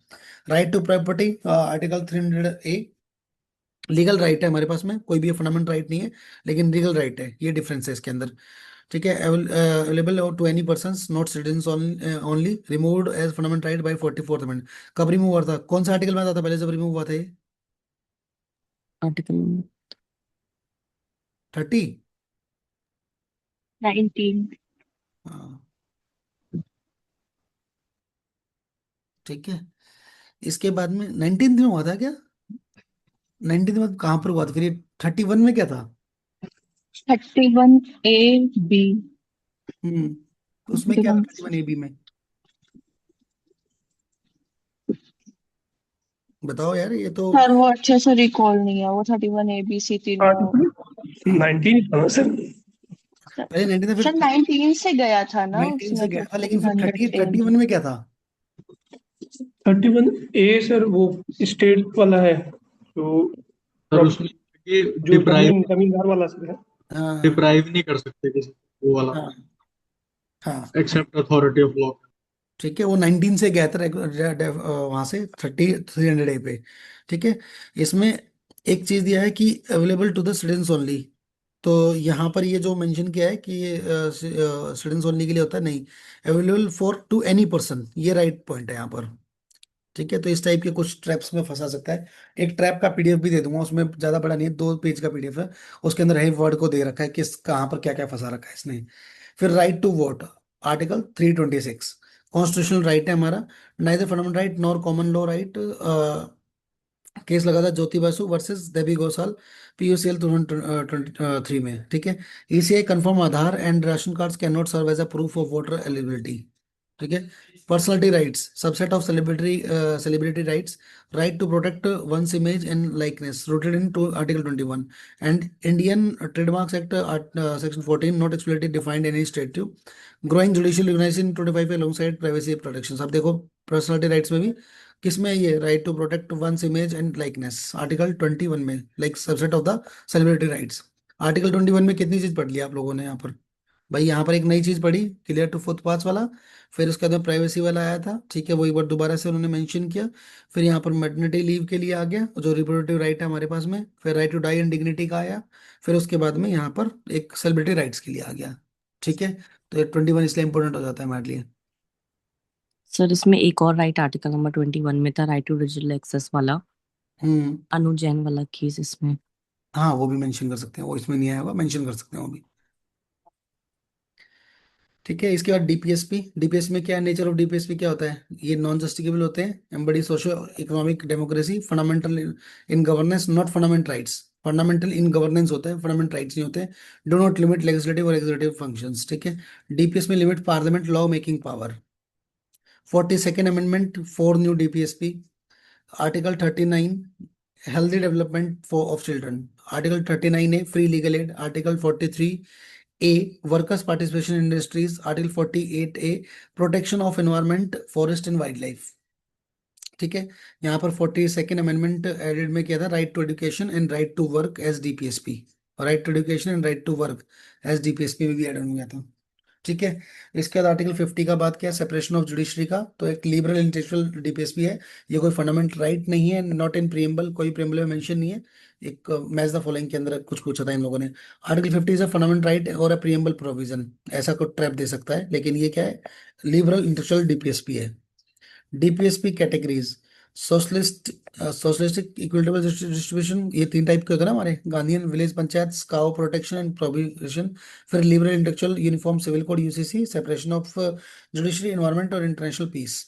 Right to property article 300A legal right है हमारे पास में, कोई भी फंडामेंटल राइट नहीं है लेकिन लीगल राइट है, ये डिफरेंस है इसके अंदर। ठीक है, available to any person not citizen only, removed as fundamental right by 44th amendment. कब रिमूव हुआ था, कौन सा आर्टिकल में आता था पहले जब रिमूव हुआ था ये? आर्टिकल 30। 19। हाँ ठीक है, इसके बाद में 19th में हुआ था क्या? 19th में कहाँ पर हुआ था फिर ये? 31 में क्या था? 31A B। उसमें क्या था 31AB में? बताओ यार, ये तो सर वो अच्छे से रिकॉल नहीं है, वो 31ABC तीनों। आर्टिकल 19 था ना सर? पहले 19 में, सर फिर 19 से गया था ना 19 से उसमें, गया था, लेकिन फिर 100A। 31 में क्या था? 31A सर वो स्टेट वाला है, जो सर उसमें ये जो डिप्राइव जमींदार वाला सर है। हाँ डिप्राइव नहीं कर सकते किसी को, वो वाला, हाँ हाँ एक्सेप्ट अथॉरिटी ऑफ लॉ। ठीक है, वो 19 से गया था वहां से 300A पे। ठीक है, इसमें एक चीज दिया है कि available to the students only, तो यहाँ पर ये जो मेंशन किया है कि ये स्टूडेंट्स ओनली के लिए होता है, नहीं, available for to any person, ये राइट पॉइंट है यहाँ पर। ठीक है, तो इस टाइप के कुछ ट्रैप्स में फंसा सकता है। एक ट्रैप का पीडीएफ भी दे दूंगा, उसमें ज्यादा बड़ा नहीं है, 2 पेज का पीडीएफ है, उसके अंदर है वर्ड को दे रखा है किस कहाँ पर क्या क्या फंसा रखा है इसने। फिर right to vote, article 326 constitutional right है हमारा, neither fundamental right nor common law right. Case लगा था ज्योति बासु वर्सेस देवी गौसाल, पीयूसीएल 2023 में। ठीक है, ECI confirm Aadhaar and ration cards can not serve as a proof of voter eligibility. ठीक है, personality rights, subset of celebrity rights, right to protect one's image and likeness rooted in to article 21 and Indian trademarks act section 14 not explicitly defined any statute, growing judicial recognition 25 alongside privacy protection. अब देखो personality rights में भी किसमें ये right to protect one's image and likeness, article 21 में, like subset of the celebrity rights. Article 21 में कितनी चीज पढ़ ली आप लोगों ने यहाँ पर? भाई यहाँ पर एक नई चीज पढ़ी, क्लियर टू फोर्थ पास वाला, फिर उसके बाद प्राइवेसी वाला आया था। ठीक है, वो एक बार दोबारा से उन्होंने मेंशन किया। फिर यहाँ पर मैटरनिटी लीव के लिए आ गया, जो रिप्रोडक्टिव राइट है हमारे पास में, फिर right to die and dignity का आया, फिर उसके बाद में यहाँ पर एक सेलिब्रिटी राइट्स के लिए आ गया। ठीक है, तो ये 21 इसलिए इंपॉर्टेंट हो जाता है हमारे लिए। सर इसमें एक और राइट आर्टिकल नंबर 21 में था, राइट टू डिजिटल एक्सेस वाला, हम्म, अनुज जैन वाला केस इसमें। हाँ वो भी मेंशन कर सकते हैं, वो इसमें नहीं आया हुआ, मेंशन कर सकते हैं वो भी। ठीक है, इसके बाद डीपीएसपी, डीपीएस में क्या है, नेचर ऑफ डीपीएसपी क्या होता है, ये नॉन जस्टिकेबल होते हैं, embody socio economic democracy, fundamental in governance not fundamental rights, fundamental in governance होते हैं, फंडामेंटल राइट्स नहीं होते, डो नॉट लिमिट लेजिस्लेटिव और एग्जीक्यूटिव फंक्शंस। ठीक है, डीपीएस में limit parliament law making power. 42nd amendment for new DPSP, article 39 healthy development for of children, article 39A free legal aid, article 43A workers participation industries, article 48A protection of environment forest and wild life. ठीक है, यहाँ पर 42nd amendment added में किया था, right to education and right to work as DPSP, right to education and right to work as DPSP में भी add हो गया था। ठीक है, इसके बाद आर्टिकल 50 का बात किया, सेपरेशन ऑफ जुडिशरी का, तो एक लिबरल इंटेलेक्चुअल डीपीएसपी है, ये कोई फंडामेंटल राइट नहीं है, नॉट इन प्रियम्बल, कोई प्रियम्बल में मेंशन नहीं है। एक मैच द फॉलोइंग के अंदर कुछ पूछा था इन लोगों ने। Article 50 is a fundamental right और अ प्रियम्बल प्रोविजन, ऐसा कुछ ट्रैप दे सकता है, लेकिन ये क्या है, लिबरल इंटेलेक्चुअल डीपीएसपी है। DPSP categories, socialist, socialistic equitable distribution, ये 3 टाइप के होते हैं ना हमारे, Gandhian, village panchayat, cow protection and prohibition, फिर liberal intellectual, uniform civil code UCC, separation of judiciary, environment और इंटरनेशनल पीस।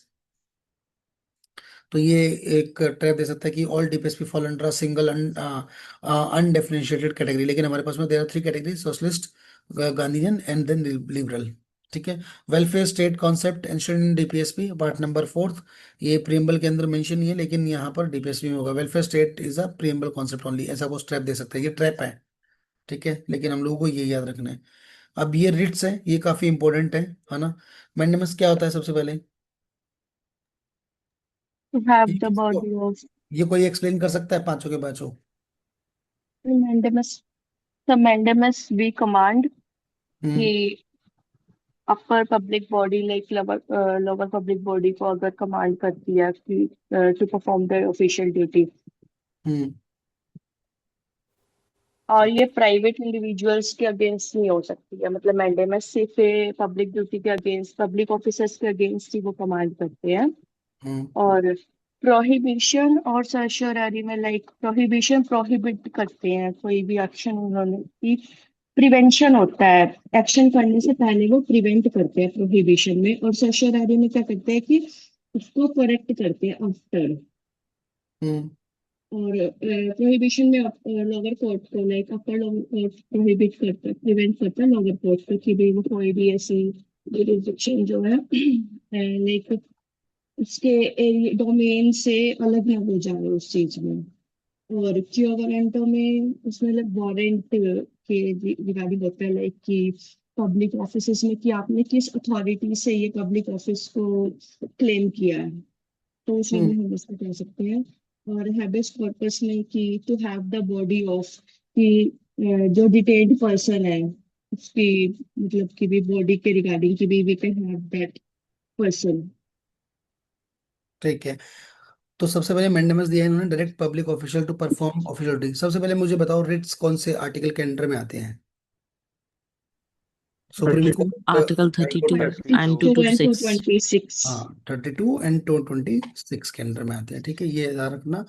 तो ये एक ट्रैप दे सकता है कि all DPSP fall under single undifferentiated category, लेकिन हमारे पास में there are 3 category, socialist, Gandhian and then liberal. ठीक है, वेलफेयर स्टेट कॉन्सेप्ट एंशर्ड इन डीपीएसपी पार्ट नंबर 4, ये प्रियम्बल के अंदर मेंशन नहीं है, लेकिन यहाँ पर डीपीएसपी में होगा, welfare state is a preamble concept only, ऐसा कुछ ट्रैप दे सकता है, ये ट्रैप है। ठीक है, लेकिन हम लोगों को ये याद रखना है। अब ये रिट्स है, ये काफी इंपॉर्टेंट है ना। मैंडेमस क्या होता है सबसे पहले? To have ये the किसको, body of ये कोई एक्सप्लेन कर सकता है पांचों के पांचों? mandamus। The mandamus we command hmm कि upper public body like lower public body को अगर कमांड करती है कि to perform the official duty. Hmm और ये प्राइवेट इंडिविजुअल्स के अगेंस्ट नहीं हो सकती है, मतलब मैंडेमस सिर्फ पब्लिक ड्यूटी के अगेंस्ट, पब्लिक ऑफिसर्स के अगेंस्ट ही वो कमांड करते हैं। हम्म और प्रोहिबिशन और सर्शोररी में लाइक प्रोहिबिशन प्रोहिबिट करते हैं कोई भी एक्शन उन्होंने की, प्रिवेंशन होता है, एक्शन करने से पहले वो प्रिवेंट करते हैं प्रोहिबिशन में, और सर्शोररी में क्या करते हैं कि उसको करेक्ट करते हैं आफ्टर। हम्म और प्रोहिबिशन में लोअर कोर्ट को like upper lower court prohibit करता है, प्रिवेंट करता है लोअर कोर्ट को कि भाई वो कोई भी ऐसी जुरिस्डिक्शन जो है लाइक उसके डोमेन से अलग ना हो जाए उस चीज में। और क्यों वारंटो में उसमें लाइक वारंट के रिगार्डिंग होता है लाइक कि पब्लिक ऑफिस में कि आपने किस अथॉरिटी से ये पब्लिक ऑफिस को क्लेम किया है, तो उस हम्म में हम इसको कह सकते हैं। और हैबेस कॉर्पस में कि to have the body of कि जो डिटेन्ड पर्सन है उसकी मतलब कि भी बॉडी के रिगार्डिंग कि भी we can have that person. ठीक है। तो सबसे पहले मैंडेमस दिया है इन्होंने, direct public official to perform official duty. सबसे पहले मुझे बताओ रिट्स कौन से आर्टिकल के अंडर में आते हैं? Supreme 32 court, Article high 32 court, 32 and 2 to and 6. 226। हाँ 32 एंड 226 के अंडर में आते हैं। ठीक है, ये याद रखना।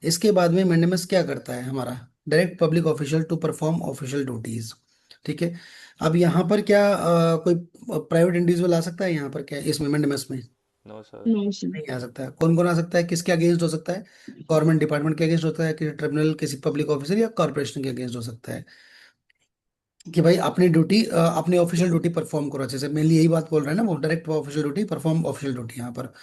इसके बाद में मैंडेमस क्या करता है हमारा? Direct public official to perform official duties. ठीक है। अब यहाँ पर क्या कोई प्राइवेट इंडिविजुअल आ सकता है यहाँ पर क्या इसमें मैंडेमस में? No sir. No sir. नहीं आ सकता है। कौन कौन आ सकता है, किसके अगेंस्ट हो सकता है? गवर्नमेंट डिपार्टमेंट के अगेंस्ट होता है, किसी ट्रिब्यूनल, किसी पब्लिक ऑफिसर या कॉर्पोरेशन के अगेंस्ट हो सकता है कि भाई अपनी ड्यूटी अपनी ऑफिशियल ड्यूटी परफॉर्म करो अच्छे से। मेनली यही बात बोल रहे हैं ना वो, direct official duty perform official duty यहाँ पर।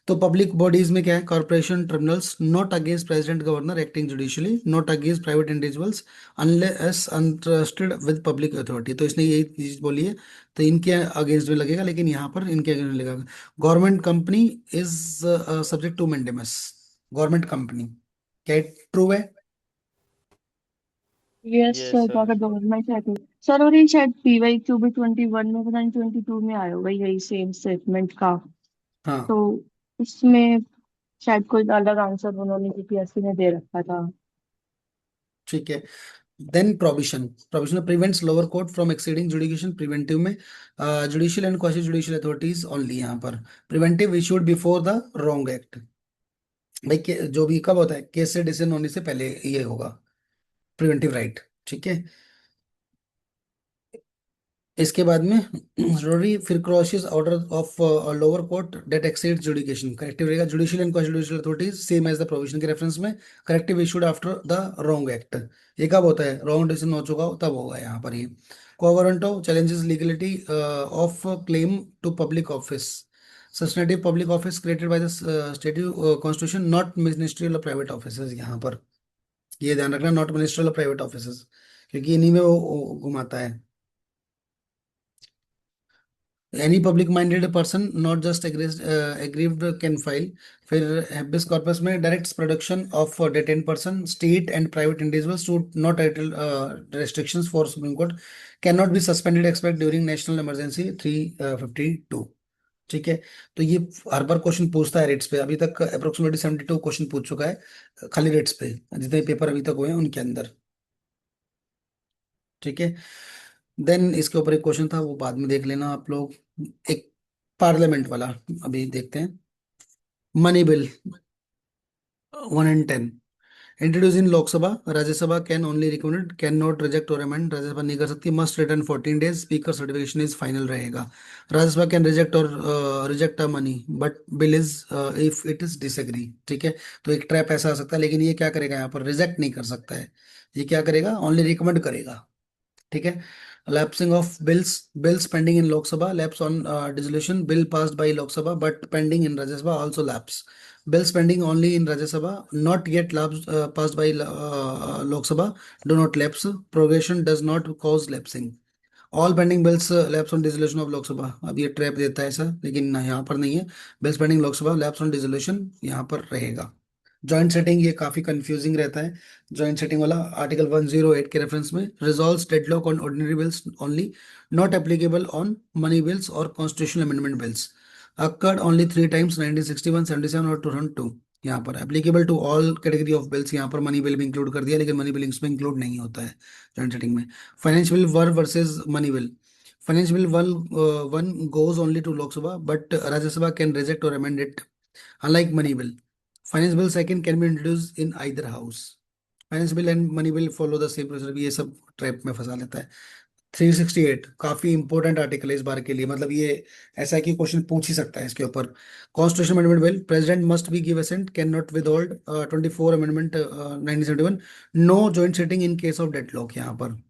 तो पब्लिक बॉडीज में क्या है? Corporation, tribunals, not against president governor acting judicially, not against private individuals unless untrusted with public authority. तो इसने यही चीज बोली है, तो इनके अगेंस्ट में लगेगा, लेकिन यहाँ पर इनके अगेंस्ट में लगेगा। Government company is subject to mandamus. Government company, क्या ट्रू है? Yes yes sir, sir. अगर गवर्नमेंट है तो। सर और ये शायद पीवाई क्यू भी 21 में पता नहीं 22 में आया होगा यही सेम स्टेटमेंट का। हाँ तो उसमें शायद कोई अलग आंसर उन्होंने यूपीएससी ने दे रखा था। ठीक है। Then provision, provision prevents lower court from exceeding jurisdiction. Preventive में judicial and quasi judicial authorities only यहाँ पर। Preventive issued before the wrong act. भाई जो भी कब होता है? केस से डिसीजन होने से पहले ये होगा प्रिवेंटिव राइट। ठीक है। इसके बाद में जरूरी फिर quashes order of lower court that exceed jurisdiction. Corrective रहेगा judicial and quasi judicial authorities same as the provision के रेफरेंस में। Corrective issued after the wrong act. ये कब होता है? रॉन्ग डिसीजन हो चुका हो तब होगा यहाँ पर। ये quo warranto challenges legality of claim to public office. Substantive public office created by the state constitution, not ministerial और प्राइवेट ऑफिस यहाँ पर। ये ध्यान रखना, नॉट मिनिस्ट्रियल और प्राइवेट ऑफिस, क्योंकि इन्हीं में वो घुमाता है। Any public minded person not just aggrieved can file. फिर हैबेस कॉर्पस में direct production of detain person state and private individuals to not title restrictions for supreme court can not be suspended expect during national emergency 352। ठीक है। तो ये हर बार question पूछता है rates पे। अभी तक अप्रोक्सीमेटली 72 क्वेश्चन पूछ चुका है खाली रेट्स पे, जितने पेपर अभी तक हुए हैं उनके अंदर। ठीक है। देन इसके ऊपर एक क्वेश्चन था, वो बाद में देख लेना आप लोग। एक पार्लियामेंट वाला अभी देखते हैं। Money bill 1 and 10 introduce in Lok Sabha, Rajya Sabha can only recommend, can not reject और अमेंड। राज्यसभा नहीं कर सकती, must return 14 days, speaker certification is final रहेगा। राज्यसभा कैन रिजेक्ट और reject a money but bill is if it is disagree. ठीक है। तो एक ट्रैप ऐसा आ सकता है, लेकिन ये क्या करेगा यहाँ पर? रिजेक्ट नहीं कर सकता है। ये क्या करेगा? ओनली रिकमेंड करेगा। ठीक है। Lapsing of bills, bills pending in Lok Sabha lapse on dissolution, bill passed by Lok Sabha but pending in Rajya Sabha also lapse. Bills pending only in Rajya Sabha not yet lapse passed by Lok Sabha do not lapse. Progression does not cause lapsing. All pending bills lapse on dissolution of Lok Sabha. अब ये trap देता है ऐसा, लेकिन यहाँ पर नहीं है। Bills pending Lok Sabha lapse on dissolution यहाँ पर रहेगा। जॉइंट सेटिंग ये काफी कंफ्यूजिंग रहता है। जॉइंट सेटिंग वाला आर्टिकल 108 के रेफरेंस में, resolves deadlock on ordinary bills only, not applicable on money bills और constitutional amendment bills, occurred only 3 times 1961, 77 और 2002। यहाँ पर applicable to all category of bills, यहाँ पर मनी बिल भी इंक्लूड कर दिया, लेकिन मनी बिल इसमें इंक्लूड नहीं होता है जॉइंट सेटिंग में। Financial bill one versus money bill, financial bill one goes only to Lok Sabha, but Rajya Sabha can reject or amend it, unlike money bill. Finance bill second can be introduced in either house. Finance bill and money bill follow the same procedure, ये सब trap में फंसा लेता है। 368 काफी important article है इस बार के लिए, मतलब ये ऐसा है कि क्वेश्चन पूछ ही सकता है इसके ऊपर। Constitution amendment bill, president must be give assent, can not withhold 24 amendment 1971, no joint sitting in case of deadlock यहाँ पर।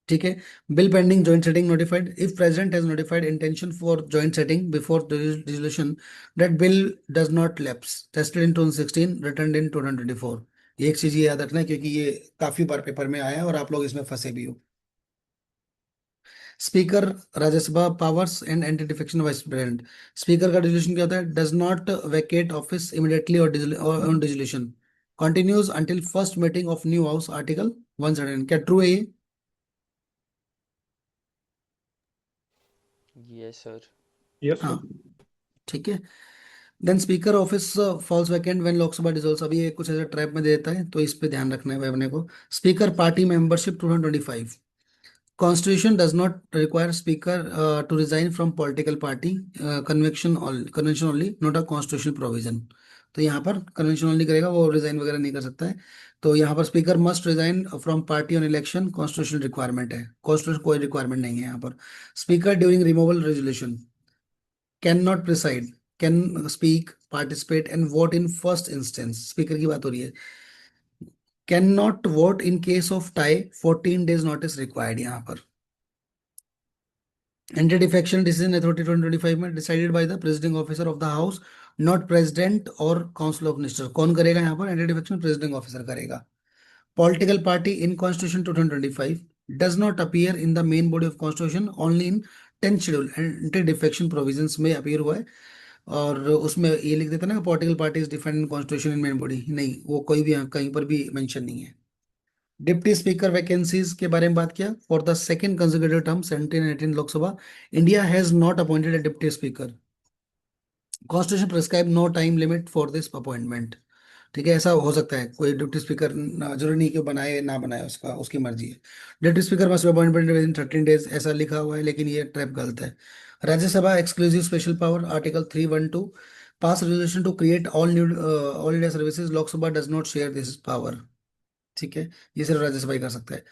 ठीक है। Bill pending joint sitting notified, if president has notified intention for joint sitting before dissolution, that bill does not lapse, tested in 2016, return in 2024। ये एक चीज ये याद रखना है, क्योंकि ये काफी बार पेपर में आया है और आप लोग इसमें फंसे भी हो। Speaker Rajya Sabha powers and anti defection vice president, speaker का डिसोल्यूशन क्या होता है? Does not vacate office immediately और on dissolution, continues until first meeting of new house, article 117। क्या ट्रू है ये? Yes sir. यस हाँ, ठीक है। Then speaker office falls vacant when Lok Sabha dissolves, अभी ये कुछ ऐसा ट्रैप में देता है, तो इस पे ध्यान रखना है भाई अपने को। Speaker party membership 2025, constitution does not require speaker to resign from political party, convention only, not a constitutional provision. तो यहाँ पर कन्वेंशन ओनली करेगा, वो रिजाइन वगैरह नहीं कर सकता है। तो यहाँ पर speaker must resign from party on election, constitutional requirement है, कॉन्स्टिट्यूशन कोई रिक्वायरमेंट नहीं है यहाँ पर। Speaker during removal resolution can not preside, can speak, participate and vote in first instance, speaker की बात हो रही है। Can not vote in case of tie, 14 days notice required यहाँ पर। एंटी डिफेक्शन डिसीजन अथॉरिटी 2025 में decided by the presiding officer of the house, not president और council of minister. कौन करेगा यहाँ पर एंटी डिफेक्शन? प्रेसिडिंग ऑफिसर करेगा। Political party in constitution 2025 does not appear in the main body of constitution, only in 10th schedule, anti defection provisions में appear हुआ है। और उसमें ये लिख देता ना, political party is defined in constitution in main body, नहीं, वो कोई भी कहीं पर भी मेंशन नहीं है। डिप्टी स्पीकर वैकेंसीज के बारे में बात किया। For the second consecutive term 17 and 18 Lok Sabha, India has not appointed a deputy speaker, constitution prescribe no time limit for this appointment. ठीक है, ऐसा हो सकता है, कोई डिप्टी स्पीकर जरूरी नहीं कि वो बनाए ना बनाए, उसका उसकी मर्जी है। Deputy speaker must be appointed with in 13 days, ऐसा लिखा हुआ है, लेकिन ये ट्रैप गलत है। Rajya Sabha exclusive special power, article 312, pass resolution to create all India services, Lok Sabha does not share this power. ठीक है, ये सिर्फ राज्यसभा ही कर सकता है।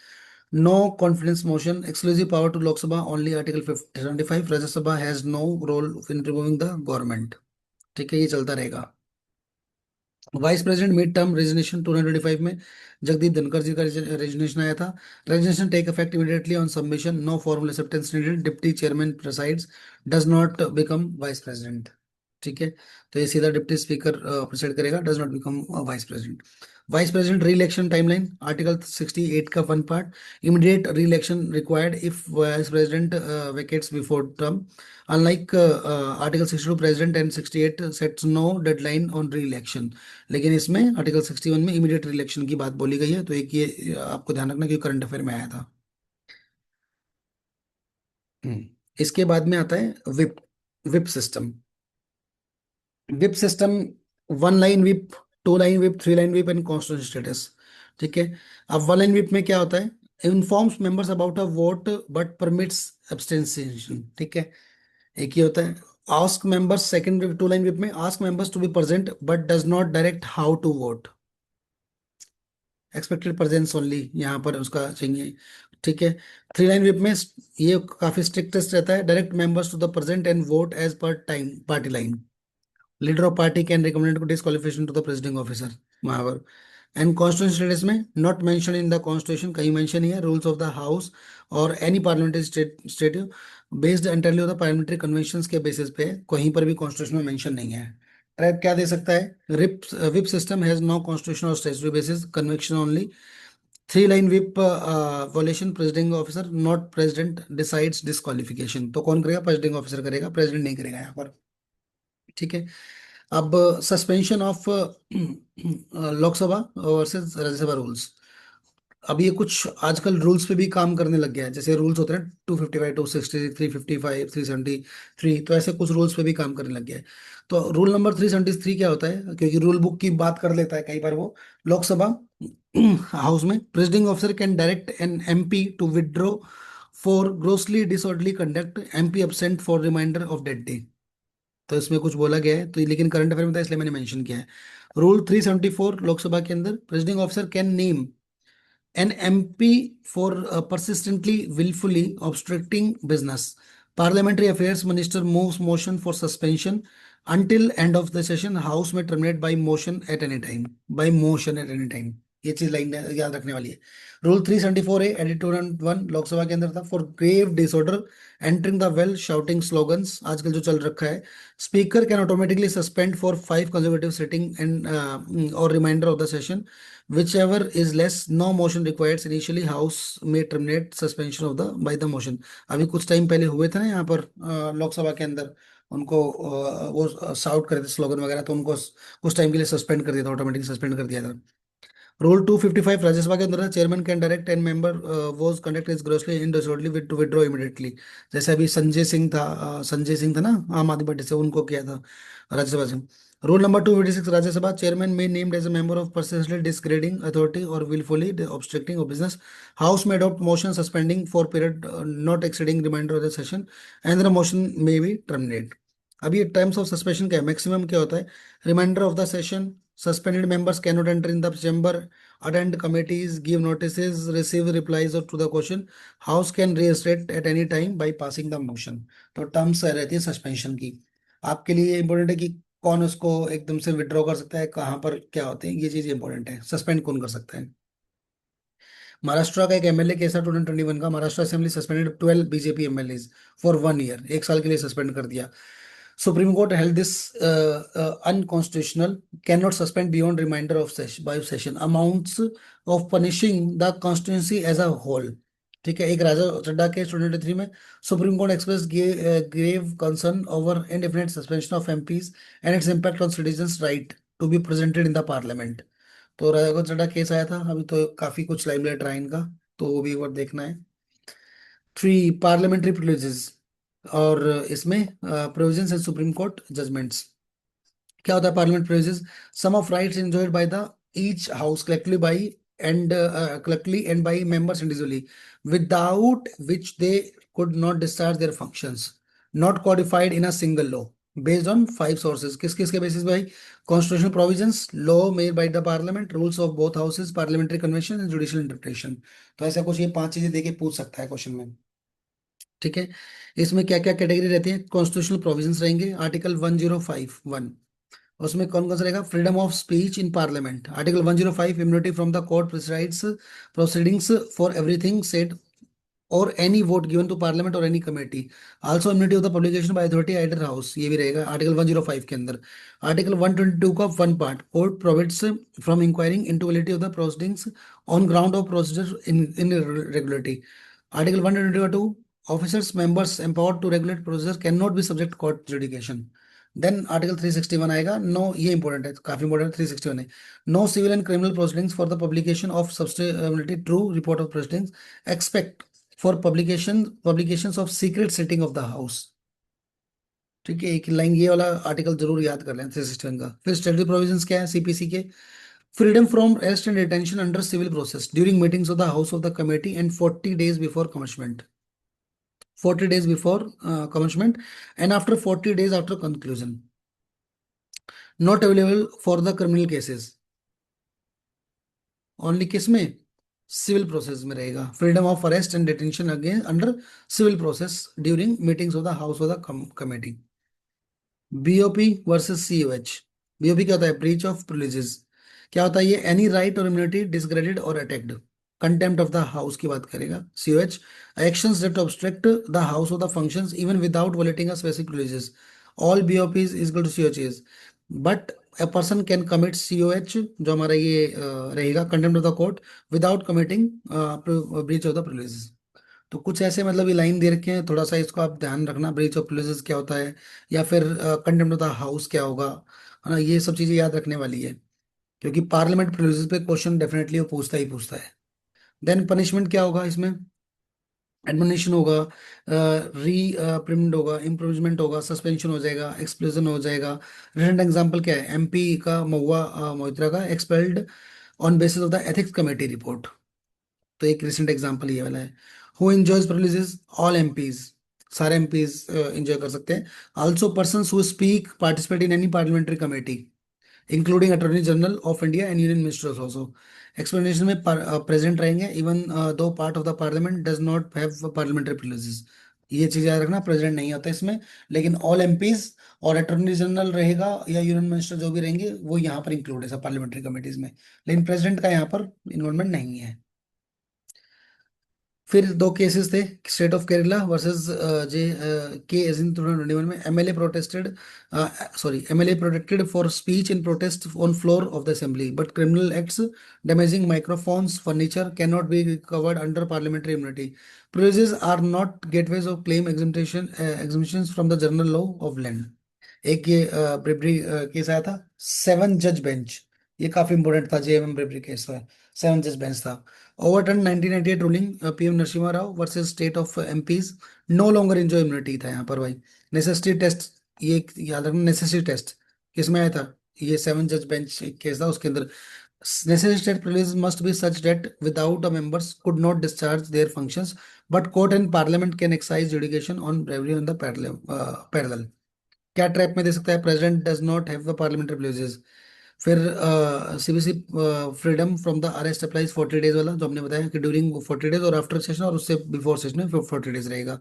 No confidence motion, exclusive power to Lok Sabha only, article 75, Rajya Sabha has no role in removing the government. ठीक है, ये चलता रहेगा। Vice president mid term resignation 2025 में जगदीप धनखड़ जी का रेजिग्नेशन आया था। Resignation take effect immediately on submission, no formal acceptance needed, deputy chairman presides, does not become vice president. ठीक है, तो ये सीधा डिप्टी स्पीकर प्रिसाइड करेगा, does not become vice president. Vice president re election timeline, article 68 का one part, immediate re election required if vice president vacates before term, unlike article 62 president and 68 sets no deadline on re election. लेकिन इसमें article 61 में immediate re election की बात बोली गई है, तो एक ये आपको ध्यान रखना कि करंट अफेयर में आया था। इसके बाद में आता है whip, whip system. Whip system, 1 line whip, 2 line whip, 3 line whip and constitution status. ठीक है, अब 1 लाइन विप में क्या होता है? Informs members about a vote but permits abstention. ठीक है, एक ही होता है। Ask members, second whip, 2 line whip में ask members to be present but does not direct how to vote, expected presence only यहाँ पर उसका चाहिए। ठीक है, 3 लाइन विप में ये काफी स्ट्रिक्टेस्ट रहता है, direct members to the present and vote as per time party line, leader of party can recommend disqualification to the presiding officer वहां पर। एंड कॉन्स्टिट्यूशन स्टेटस में not mention in the constitution, कहीं mention नहीं है, rules of the house और any parliamentary state based entirely on the parliamentary conventions के basis पे, कहीं पर भी कॉन्स्टिट्यूशन में मेंशन नहीं है। ट्रैप क्या दे सकता है? Whip system has no constitution और statutory basis, convention only. 3 line whip violation, presiding officer not president decides disqualification. तो कौन करेगा? प्रेसिडिंग ऑफिसर करेगा, प्रेसिडेंट नहीं करेगा यहाँ पर। ठीक है, अब suspension of Lok Sabha versus Rajya Sabha rules. अब ये कुछ आजकल रूल्स पे भी काम करने लग गया है, जैसे रूल्स होते हैं 255, 260, 355, 373, तो ऐसे कुछ रूल्स पे भी काम करने लग गया है। तो रूल नंबर 373 क्या होता है, क्योंकि रूल बुक की बात कर लेता है कई बार वो। लोकसभा हाउस में presiding officer can direct an MP to withdraw for grossly disorderly conduct, MP absent for reminder of that day. तो इसमें कुछ बोला गया है, तो लेकिन करंट अफेयर में था इसलिए मैंने मेंशन किया है। रूल 374 लोकसभा के अंदर, presiding officer can name an MP for persistently willfully obstructing business. Parliamentary Affairs Minister moves motion for suspension until end of the session. House may terminate by motion at any time. By motion at any time. ये चीज line याद रखने वाली है। Rule 374A editorial 1 Lok Sabha के अंदर था, for grave disorder entering the well shouting slogans, आजकल जो चल रखा है। Speaker can automatically suspend for 5 consecutive sitting and और reminder of the session, whichever is less, no motion required initially, house may terminate suspension of the by the motion। अभी कुछ time पहले हुए थे ना यहाँ पर लोकसभा के अंदर, उनको वो साउट करे थे स्लोगन वगैरह, तो उनको कुछ टाइम के लिए सस्पेंड कर दिया था, ऑटोमेटिक सस्पेंड कर दिया था। रूल 255 राज्यसभा के अंदर, chairman can direct and member was conduct is grossly indisorderly with to withdraw immediately. जैसे अभी संजय सिंह था ना आम आदमी पार्टी से, उनको किया था राज्यसभा से। Rule number 256 Rajya Sabha, chairman may named as a member of persistently disgrading authority or willfully obstructing of business, house may adopt motion suspending for period not exceeding remainder of the session and the motion may be terminated। अभी ये times of suspension क्या है, maximum क्या होता है, reminder of the session, suspended members cannot enter in the chamber, attend committees, give notices, receive replies or to the question, house can reinstate at any time by passing the motion। तो terms रहती है suspension की। आपके लिए important है कि कौन उसको एकदम से विड्रॉ कर सकता है, कहाँ पर क्या होते हैं, ये चीज इंपॉर्टेंट है, सस्पेंड कौन कर सकता है। महाराष्ट्र का एक एमएलए केस था 2021 का, Maharashtra assembly suspended 12 BJP MLAs for 1 year, 1 साल के लिए सस्पेंड कर दिया। Supreme Court held this unconstitutional, cannot suspend beyond reminder of session by session, amounts of punishing the constituency as a whole। ठीक है, एक राजा चड्डा के 2023 में supreme Court express grave concern over indefinite suspension of MPs and its impact on citizens' right to be presented in the parliament। तो राजा चड्डा case आया था, अभी तो काफी कुछ लाइमलाइट रहा इनका, तो वो भी एक बार देखना है। 3 पार्लियामेंट्री प्रिविलेजेस, और इसमें provisions and Supreme Court judgements. क्या होता है parliament privileges, sum of rights enjoyed by the each house collectively and by members individually, without which they could not discharge their functions, not codified in a single law, based on 5 sources। किस किस के basis भाई, constitutional provisions, law made by the parliament, rules of both houses, parliamentary convention and judicial interpretation. तो ऐसा कुछ ये 5 चीजें देके पूछ सकता है क्वेश्चन में। ठीक है, इसमें क्या क्या कैटेगरी रहती है, कॉन्स्टिट्यूशनल प्रोविजंस रहेंगे, आर्टिकल 1051, उसमें कौन कौन सा रहेगा, freedom of speech in parliament, article 105 immunity from the court proceedings for everything said और any vote given to parliament और any committee, also immunity of the publication by authority either house, ये भी रहेगा आर्टिकल 105 के अंदर। Article 122 का 1 part, court प्रोविड्स from enquiring into validity of the proceedings on ground of procedure in regulatory. Article 122, officers members empowered to regulate procedure cannot be subject to court jurisdiction। Then article 361 आएगा, no, ये important है, काफी important 361 है, no civil and criminal proceedings for the publication of substantially true report of proceedings expect for publications of secret sitting of the house. ठीक है, एक line ये वाला आर्टिकल जरूर याद कर लें 361 का। फिर स्टैट्यूटरी प्रोविजंस क्या है सीपीसी के, freedom from arrest and detention under civil process during meetings of the house of the committee and 40 days before commitment, 40 days before commencement and after 40 days after conclusion, not available for the criminal cases, only किस में, civil process में रहेगा। Freedom of arrest and detention again under civil process during meetings of the house of the committee. BOP versus COH, BOP क्या होता है, breach of privileges, क्या होता है ये, एनी राइट और इम्यूनिटी डिसग्रेडेड और attacked, contempt of the house की बात करेगा। COH, actions that obstruct the house of the functions even without violating a specific privileges, all BOPs is equal to COHs, but a person can commit COH जो हमारा ये रहेगा, contempt of the court without committing breach of the privileges। तो कुछ ऐसे मतलब ये line दे रखे हैं, थोड़ा सा इसको आप ध्यान रखना, ब्रीच ऑफ प्रिविलेजेस क्या होता है, या फिर कंटेम्प्ट ऑफ द हाउस क्या होगा, है ना, ये सब चीजें याद रखने वाली है, क्योंकि पार्लियामेंट प्रिविलेजेस पे क्वेश्चन डेफिनेटली वो पूछता ही पूछता है। देन पनिशमेंट क्या होगा इसमें, एडमोनिशन होगा, री प्रिमड होगा, इम्प्रूवमेंट होगा, सस्पेंशन हो जाएगा, एक्सप्लोजन हो जाएगा। रिसेंट एग्जांपल क्या है, एमपी का महुआ मोइत्रा का expelled on basis of the ethics committee report, तो एक रिसेंट एग्जांपल ये वाला है। Who enjoys privileges, all MPs, सारे एमपीज एंजॉय कर सकते हैं। Also persons who speak participate in any parliamentary committee including attorney general of India and union ministers also. Explanation में प्रेजेंट रहेंगे even though part of the parliament does not have parliamentary privileges. ये चीज याद रखना, president नहीं होता इसमें, लेकिन ऑल एमपीज और अटॉर्नी जनरल रहेगा या यूनियन मिनिस्टर जो भी रहेंगे वो यहाँ पर इंक्लूड है सब पार्लियामेंट्री कमिटीज में, लेकिन प्रेसिडेंट का यहाँ पर इन्वॉल्वमेंट नहीं है। फिर दो केसेस थे, state of Kerala versus J K as in 2021 में MLA protested, MLA protected for speech in protest on floor of the assembly but criminal acts damaging microphones furniture can not be covered under parliamentary immunity. Privileges are not gateways of claim exhibitions from the general law of land. एक ये ब्रेबरी case आया था, 7 जज bench, ये काफी important था, JMM ब्रेबरी case था, 7 जज बेंच था। Overturn 1998 ruling PM Narasimha Rao versus state of MPs, no longer enjoy immunity था यहाँ पर भाई। नेसेसिटी टेस्ट, ये एक याद रखना, नेसेसिटी टेस्ट किसमें आया था, ये 7 जज बेंच केस था, उसके अंदर necessary state privileges must be such that without a members could not discharge their functions but court and parliament can exercise jurisdiction on bravery on the parallel। क्या trap में दे सकता है, president does not have the parliamentary privileges. फिर CBC freedom from the arrest applies 40 days वाला, जो हमने बताया कि ड्यूरिंग 40 days और आफ्टर सेशन और उससे बिफोर सेशन में 40 days रहेगा।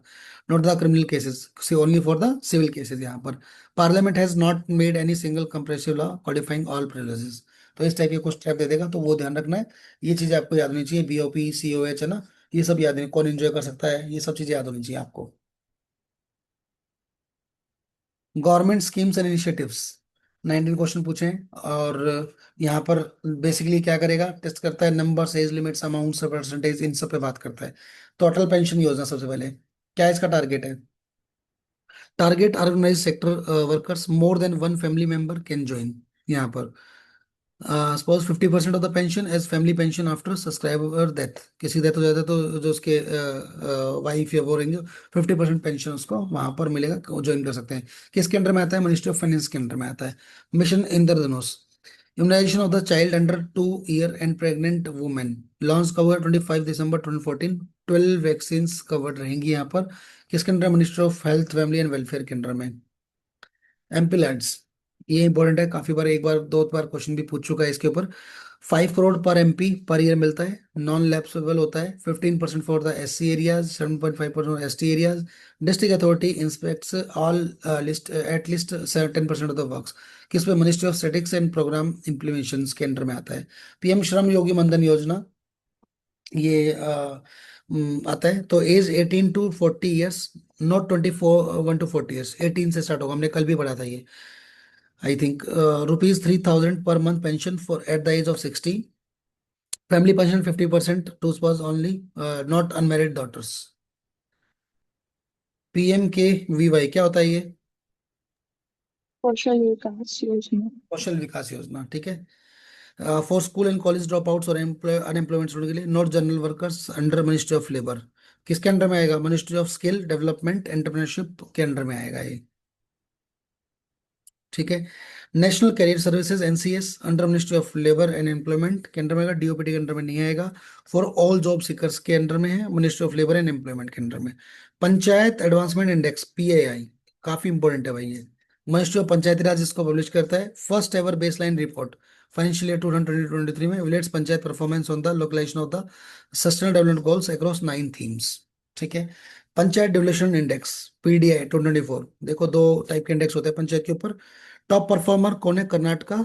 Not the criminal cases, see only for the civil cases. यहाँ पर parliament has not made any single comprehensive law codifying all privileges, तो इस टाइप के कुछ ट्रैप दे देगा, तो वो ध्यान रखना है। ये चीजें आपको याद होनी चाहिए, बीओपी सीओएच है ना, ये सब याद है, कौन एंजॉय कर सकता है, ये सब चीजें याद होनी चाहिए आपको। Government schemes and initiatives 19 question पूछे हैं, और यहाँ पर बेसिकली क्या करेगा, टेस्ट करता है number, age limits, amounts, percentage, इन सब पे बात करता है। तो अटल पेंशन योजना सबसे पहले क्या इसका टारगेट है, target organise sector workers more than one family member can join. यहाँ पर suppose 50% of the pension as family pension after subscriber death, किसी डेथ हो जाता है तो जो उसके वाइफ या वो रहेंगे 50% पेंशन उसको वहां पर मिलेगा, ज्वाइन कर सकते हैं। किसके अंडर में आता है, मिनिस्ट्री ऑफ फाइनेंस के अंडर में आता है। Mission Indradhanush, immunisation of the child under 2 year and pregnant women, launch cover 25 December 2014, 12 vaccine covered रहेंगी यहाँ पर। किसके under, ministry of health family and welfare के अंडर में। एमपी लैंड्स, ये इंपॉर्टेंट है, काफी बार, एक बार दो बार क्वेश्चन भी पूछ चुका है इसके ऊपर। 5 करोड़ पर एमपी पर ईयर मिलता है, नॉन लैप्सेबल होता है। 15% for the SC areas, 7.5% ST areas. District authority inspects all list at least 10% of the works. किस पे, ministry of statistics and programme implementation के अंडर में आता है। पीएम श्रम योगी मनधन योजना, ये आता है। तो age 18 to 40 years, not 21 to 40 years, 18 से स्टार्ट होगा, हमने कल भी पढ़ा था ये, आई think. ₹3,000 per month pension for at the age of 60। Family pension 50% to spouse only, not unmarried daughters. PMKVY क्या होता है ये, कौशल विकास योजना। कौशल विकास योजना, ठीक है। For school and college dropouts और अनएम्प्लॉयमेंट स्टूडेंट के लिए, not general workers, under ministry of labour. किसके अंडर में आएगा, ministry of skill development entrepreneurship के अंडर में आएगा ये, ठीक है। National career services NCS under ministry of labour and employment के अंडर में आएगा, DOPT के अंडर में नहीं आएगा। फॉर ऑल जॉब सीकर्स के अंडर में है, ministry of labour and employment के अंडर में। पंचायत एडवांसमेंट इंडेक्स PAI, काफी इंपॉर्टेंट है भाई ये, मिनिस्ट्री ऑफ पंचायती राज इसको पब्लिश करता है। First ever baseline report financial year 2023 में village panchayat performance on the localisation of the sustainable development goals across 9 themes, ठीक है। पंचायत डेवलपमेंट इंडेक्स PDI 2024, देखो दो टाइप के इंडेक्स होते हैं पंचायत के ऊपर। टॉप परफॉर्मर कौन है, कर्नाटका,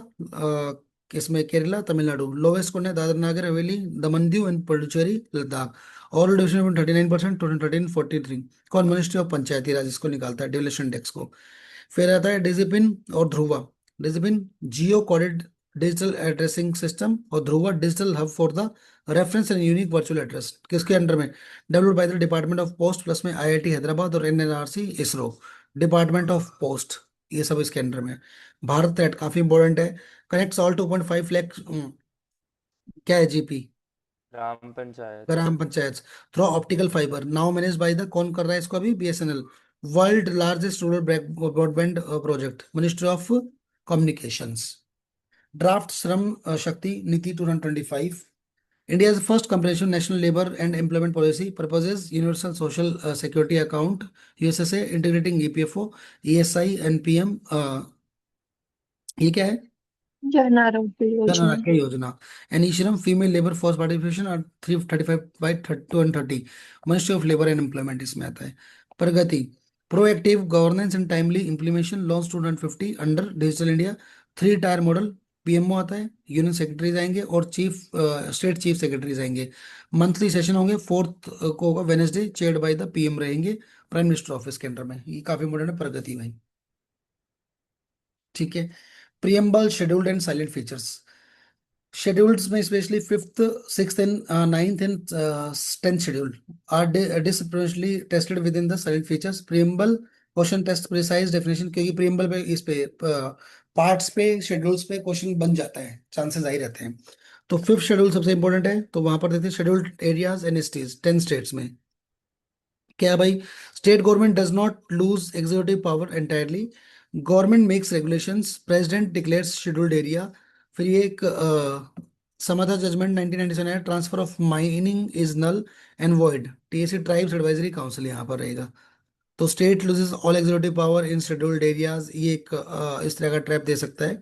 किसमें, केरला, तमिलनाडु। लोवेस्ट कौन है, दादर नगर हवेली, दमन दीव एंड पुडुचेरी, लद्दाख। और डिविजन 39%, 2013 43। कौन, मिनिस्ट्री ऑफ पंचायती राज इसको निकालता है, डेवलपमेंट इंडेक्स को। फिर आता है डिजिपिन और Dhruva. DIGIPIN geo coded digital addressing system, और Dhruva digital hub for the reference and unique virtual address, किसके अंडर में, developed by the department of post plus में IIT हैदराबाद और NLRC ISRO, department of post, ये सब इसके अंडर में है। भारत एट काफी इंपॉर्टेंट है। कनेक्ट्स ऑल 2.5 लाख, क्या है GP, gram panchayat. Gram panchayat through optical fibre, now manage by the, कौन कर रहा है इसको अभी, BSNL. World largest rural broadband project, ministry of communications. Draft Shram Shakti नीति 2025। India's first comprehensive national labor and employment policy proposes universal social security account USSA integrating EPFO, ESI, NPM। ये क्या है, जन आरोग्य जन योजना। आरोग्य योजना। एनिशियम फीमेल लेबर फोर्स पार्टिसिपेशन और 335/230, ministry of labour and employment इसमें आता है। Pragati, proactive governance and timely implementation launch 2050 under digital India. 3 tier model, PMO आता है, यूनियन सेक्रेटरीज आएंगे और स्टेट चीफ सेक्रेटरीज आएंगे। मंथली सेशन होंगे, 4th को होगा Wednesday, chaired by the PM रहेंगे, प्राइम मिनिस्टर ऑफिस के अंडर में। ये काफी इंपॉर्टेंट है प्रगति भाई, ठीक है। Preamble, scheduled and salient features. Schedules में specially 5th, 6th and 9th and 10th schedule are disproportionately tested within the salient features. Preamble question test precise definition, क्योंकि प्रियम्बल पे इस पे पार्ट्स पे शेड्यूल्स पे क्वेश्चन बन जाता है, चांसेस आ ही रहते हैं। तो 5th शेड्यूल सबसे इंपॉर्टेंट है, तो वहां पर देते हैं scheduled areas and states 10 states में। क्या है भाई, state government does not lose executive power entirely, government makes regulations, president declares scheduled area. फिर ये एक समाधा जजमेंट 1997 है, transfer of mining is null and void, TAC tribes advisory council यहाँ पर रहेगा। तो state loses all executive power in scheduled areas, ये एक इस तरह का ट्रैप दे सकता है,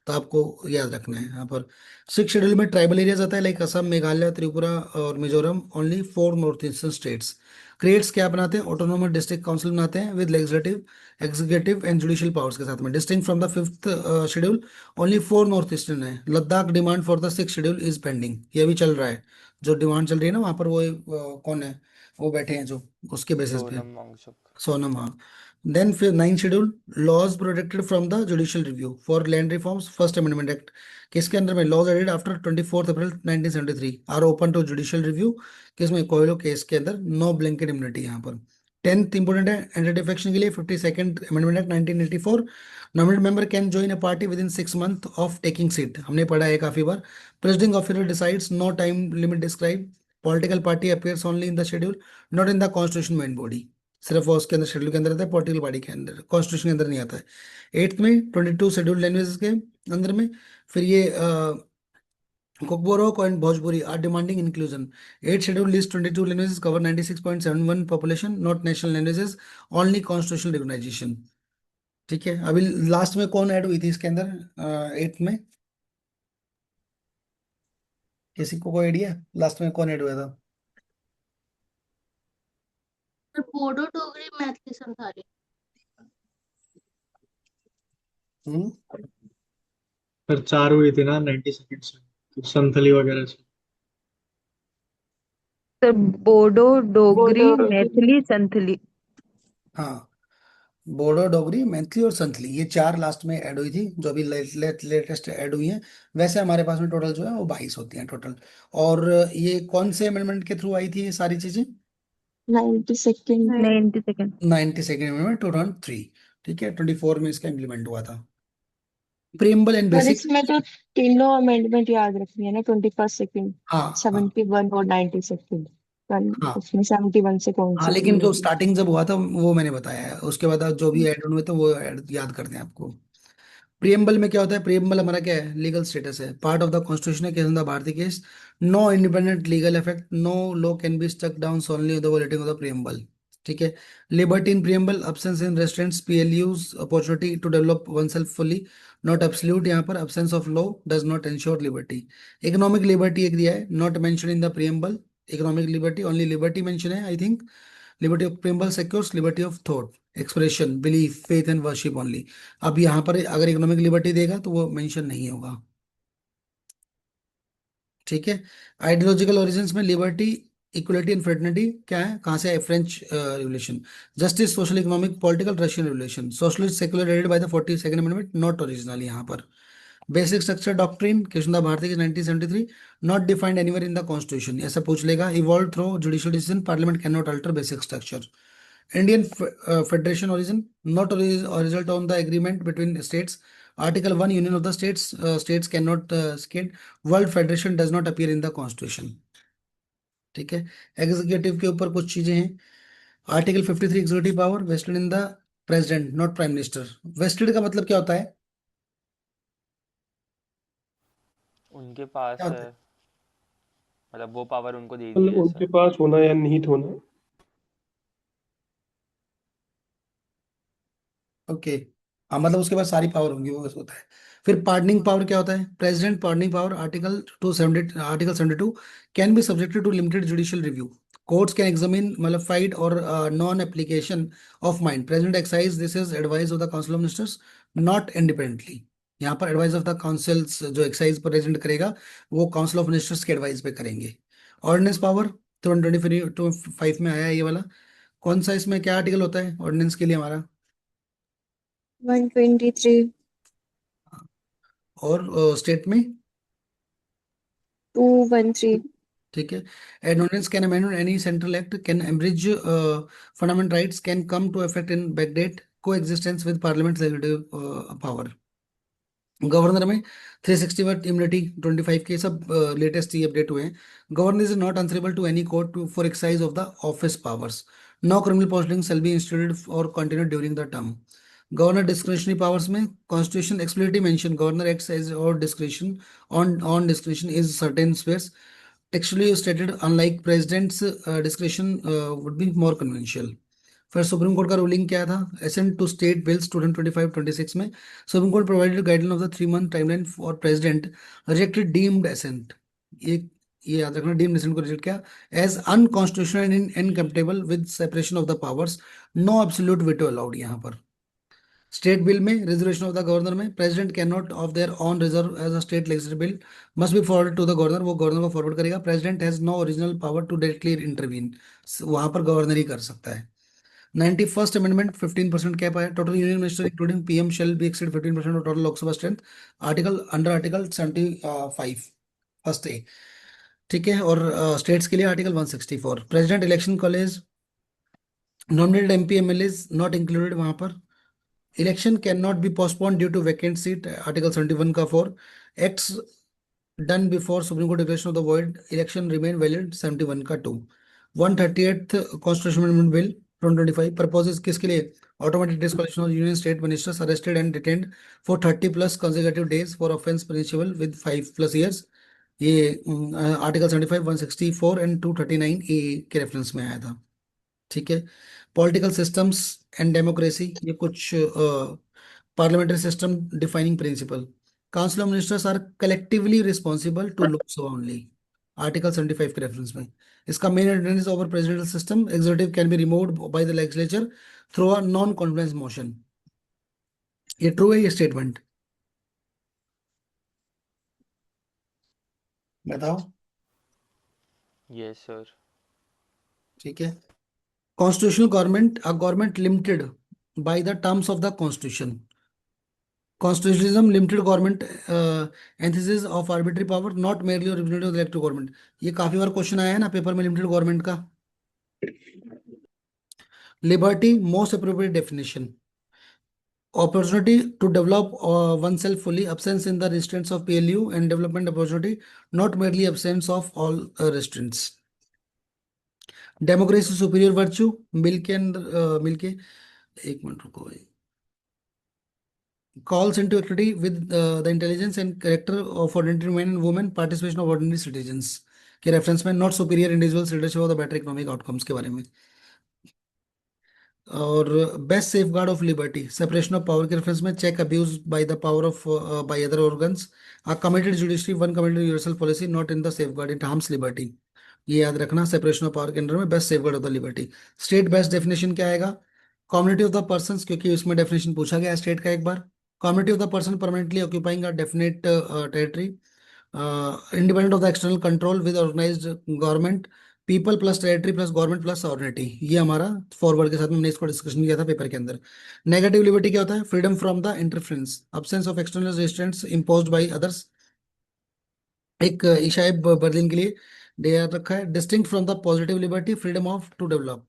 तो आपको याद रखना है यहाँ पर। 6th शेड्यूल में ट्राइबल एरियाज आता है, लाइक असम, मेघालय, त्रिपुरा और Mizoram, only 4 north eastern states. Creates क्या बनाते हैं, ऑटोनोमस डिस्ट्रिक्ट काउंसिल बनाते हैं with legislative, executive and judicial powers के साथ में। Distinct from the 5th schedule, only 4 north eastern है। Ladakh demand for the 6th schedule is pending, ये भी चल रहा है, जो डिमांड चल रही है ना वहां पर, वो कौन है, वो बैठे हैं जो उसके बेसिस पे, सोनम वांगचुक। सोनम, हाँ। देन फिर 9th schedule, laws protected from the judicial review for land reforms, first amendment act, किसके अंदर में, laws added after 24 April 1973 are open to judicial review, किसमें, कोयलो केस के अंदर, नो ब्लैंकेट इम्यूनिटी यहाँ पर। 10th इंपोर्टेंट है, एंटी डिफेक्शन के लिए 52nd amendment act 1984, nominated member can join a party within 6 months of taking seat, हमने पढ़ा है काफी बार। Presiding officer decides, no time limit describe, political party appears only in the schedule, not in the constitution main body, सिर्फ वो उसके अंदर schedule के अंदर आता है, पॉलिटिकल बॉडी के अंदर, कॉन्स्टिट्यूशन के अंदर नहीं आता है। 8th में 22 शेड्यूल लैंग्वेजेस के अंदर में, फिर ये Kokborok and Bhojpuri are demanding inclusion. 8th schedule lists 22 languages, cover 96.71 population, not national languages, only constitutional recognition. ठीक है, अभी लास्ट में कौन ऐड हुई थी इसके अंदर, 8th में, किसी को कोई आइडिया, लास्ट में कौन ऐड हुआ था? बोडो डोगरी मैथिली संथाली। फिर 4 हुई थी ना 90 सेकंड से, तो संथली वगैरह से। सर बोडो डोगरी मैथिली संथली। हाँ, बोडो, डोगरी, मैथिली और संथली, ये 4 लास्ट में ऐड हुई थी, जो अभी लेटेस्ट ऐड हुई हैं। वैसे हमारे पास में टोटल जो है वो 22 होती हैं टोटल। और ये कौन से अमेंडमेंट के थ्रू आई थी ये सारी चीजें? 92nd। 92nd। 92nd अमेंडमेंट 2003, ठीक है, 24 में इसका इम्प्लीमेंट हुआ था। प्रीएम्बल एंड पर बेसिक, इसमें तो तीनों अमेंडमेंट याद रखनी है ना, 21st, हाँ हाँ 71 और 92nd। हाँ उसमें 71 से कौन हाँ, सी लेकिन जो थी? स्टार्टिंग जब हुआ था वो मैंने बताया है, उसके बाद जो भी ऐड हुए थे वो याद करते हैं आपको। प्रियम्बल में क्या होता है, प्रियम्बल हमारा क्या है, लीगल स्टेटस है, पार्ट ऑफ द कॉन्स्टिट्यूशन है, case on the Bharati case, no independent legal effect, no law can be struck down only the violating of the preamble, ठीक है। Liberty in preamble, absence in restraints plus, opportunity to develop oneself fully, not absolute, यहाँ पर absence of law does not ensure liberty. Economic liberty एक दिया है, not mention in the preamble, economic liberty only liberty mention है I think. Liberty of preamble secures liberty of thought, expression, belief, faith and worship only. अब यहाँ पर अगर economic liberty देगा तो वो मेंशन नहीं होगा, ठीक है। आइडियोलॉजिकल ओरिजिन्स में लिबर्टी, इक्वलिटी एंड फ्रेटर्निटी क्या है, कहाँ से है, French revolution. Justice, social, economic, political, Russian revolution. Socialist, secular added by the 42nd amendment, not original यहाँ पर। Basic structure doctrine, Krishnadas Bharati की 1973, not defined anywhere in the constitution, ऐसा पूछ लेगा। Evolve through judicial decision, parliament can not alter basic structure. Indian Federation origin, not a result on the agreement between states. Article 1, Union of the States, states cannot skate. World Federation does not appear in the Constitution. ठीक है। Executive के ऊपर कुछ चीजें हैं। Article 53 executive power vested in the president not prime minister. Vested का मतलब क्या होता है? उनके पास क्या होता है, है? मतलब वो पावर उनको दे दी मतलब है उनके ऐसा। पास होना या निहित होना। ओके। हाँ, मतलब उसके पास सारी पावर होंगी, वो होता है। फिर पार्डनिंग पावर क्या होता है? President pardoning power, article 72 can be subjected to limited judicial review. Courts can examine mala fide और non application of mind. President exercise this is advice of the council of ministers, not independently. यहाँ पर advice of the councils जो exercise president करेगा वो council of ministers के advice पे करेंगे। Ordinance power 25 में आया है ये वाला। कौन सा इसमें क्या आर्टिकल होता है ऑर्डिनेंस के लिए हमारा? 123, और स्टेट में? 213। ठीक है। An ordinance can amend any central act, can abridge fundamental rights, can come to effect in backdate, coexistence with parliament legislative power. Governor में 360 इम्यूनिटी 25 के सब लेटेस्ट ही अपडेट हुए हैं। Governor is not answerable to any court for exercise of the office powers. No criminal proceeding shall be instituted और continue during the term. Governor discretionary powers में constitution explicitly mention governor acts as और discretion on discretion is certain space textually stated, unlike president's discretion would be more conventional. फिर supreme court का ruling क्या था? Assent to state bills 2025-26 में supreme court provided guideline of the 3 month timeline for president, rejected deemed assent. ये याद रखना, deemed assent को reject किया as unconstitutional in incompatible with separation of the powers, no absolute veto allowed. यहाँ पर state bill में reservation of the governor में president can not of there on reserve as a state legislative bill must be forward to the governor, वो governor को forward करेगा। President has no original power to directly intervene, वहां पर governor ही कर सकता है। 91st अमेंडमेंट 15% कैप है। Total union minister including PM shall be exceed 15% of total Lok Sabha strength, article 75 first A. ठीक है। और स्टेट्स के लिए article 164। President election college nominated MP MLA not included वहां पर। Election can not be postpone due to vacant seat, article 71 का 4। Acts done before supreme court declaration of the void election remain valid, 71 का 2। 138th constitution amendment bill 2025 proposes किसके लिए? Automatic disqualification of union state ministers arrested and detained for 30+ consecutive days for offence punishable with 5+ years। ये article 75, 164 and 239 ए के reference में आया था। ठीक है। पॉलिटिकल सिस्टम्स एंड डेमोक्रेसी, ये कुछ parliamentary system defining principle. Council of ministers are collectively responsible to Lok Sabha only, article 75 के रेफरेंस में। इसका main advantage over presidential system, executive can be removed by the legislature through a non confidence motion. ये true है ये statement? बताओ। Yes sir. ठीक है। Constitutional government, a government limited by the terms of the constitution. Constitutionalism, limited government, emphasis of arbitrary power, not merely or representative of the elected government. ये काफी बार question आया है ना पेपर में limited government का। Liberty, most appropriate definition, opportunity to develop oneself fully, absence in the restraints of PLU and development opportunity, not merely absence of all restraints. Democracy superior virtue, Mill के अंदर मिलके, एक minute रुको भाई। calls into equity with the intelligence and character of ordinary men and women, participation of ordinary citizens के reference में, not superior individuals leadership of the better economic outcomes के बारे में। और best safeguard of liberty, separation of power के reference में, check abuse by the power of by other organs, a committed judiciary, one committed universal policy, not in the safeguard, it harms liberty. ये याद रखना, separation of power के under में best safeguard of the liberty. State best definition क्या आएगा? Community of the person, क्योंकि इसमें definition पूछा गया स्टेट का एक बार। Community of the person permanently occupying a definite territory, independent of the external control with organised government, people plus territory plus government plus sovereignty. ये हमारा फॉरवर्ड के साथ में हमने इसको डिस्कशन किया था पेपर के अंदर। नेगेटिव लिबर्टी क्या होता है? Freedom from the interference, absence of external restrictions imposed by others. एक ईशाई बर्लिन के लिए याद रखा है, distinct from the positive liberty, freedom of to develop.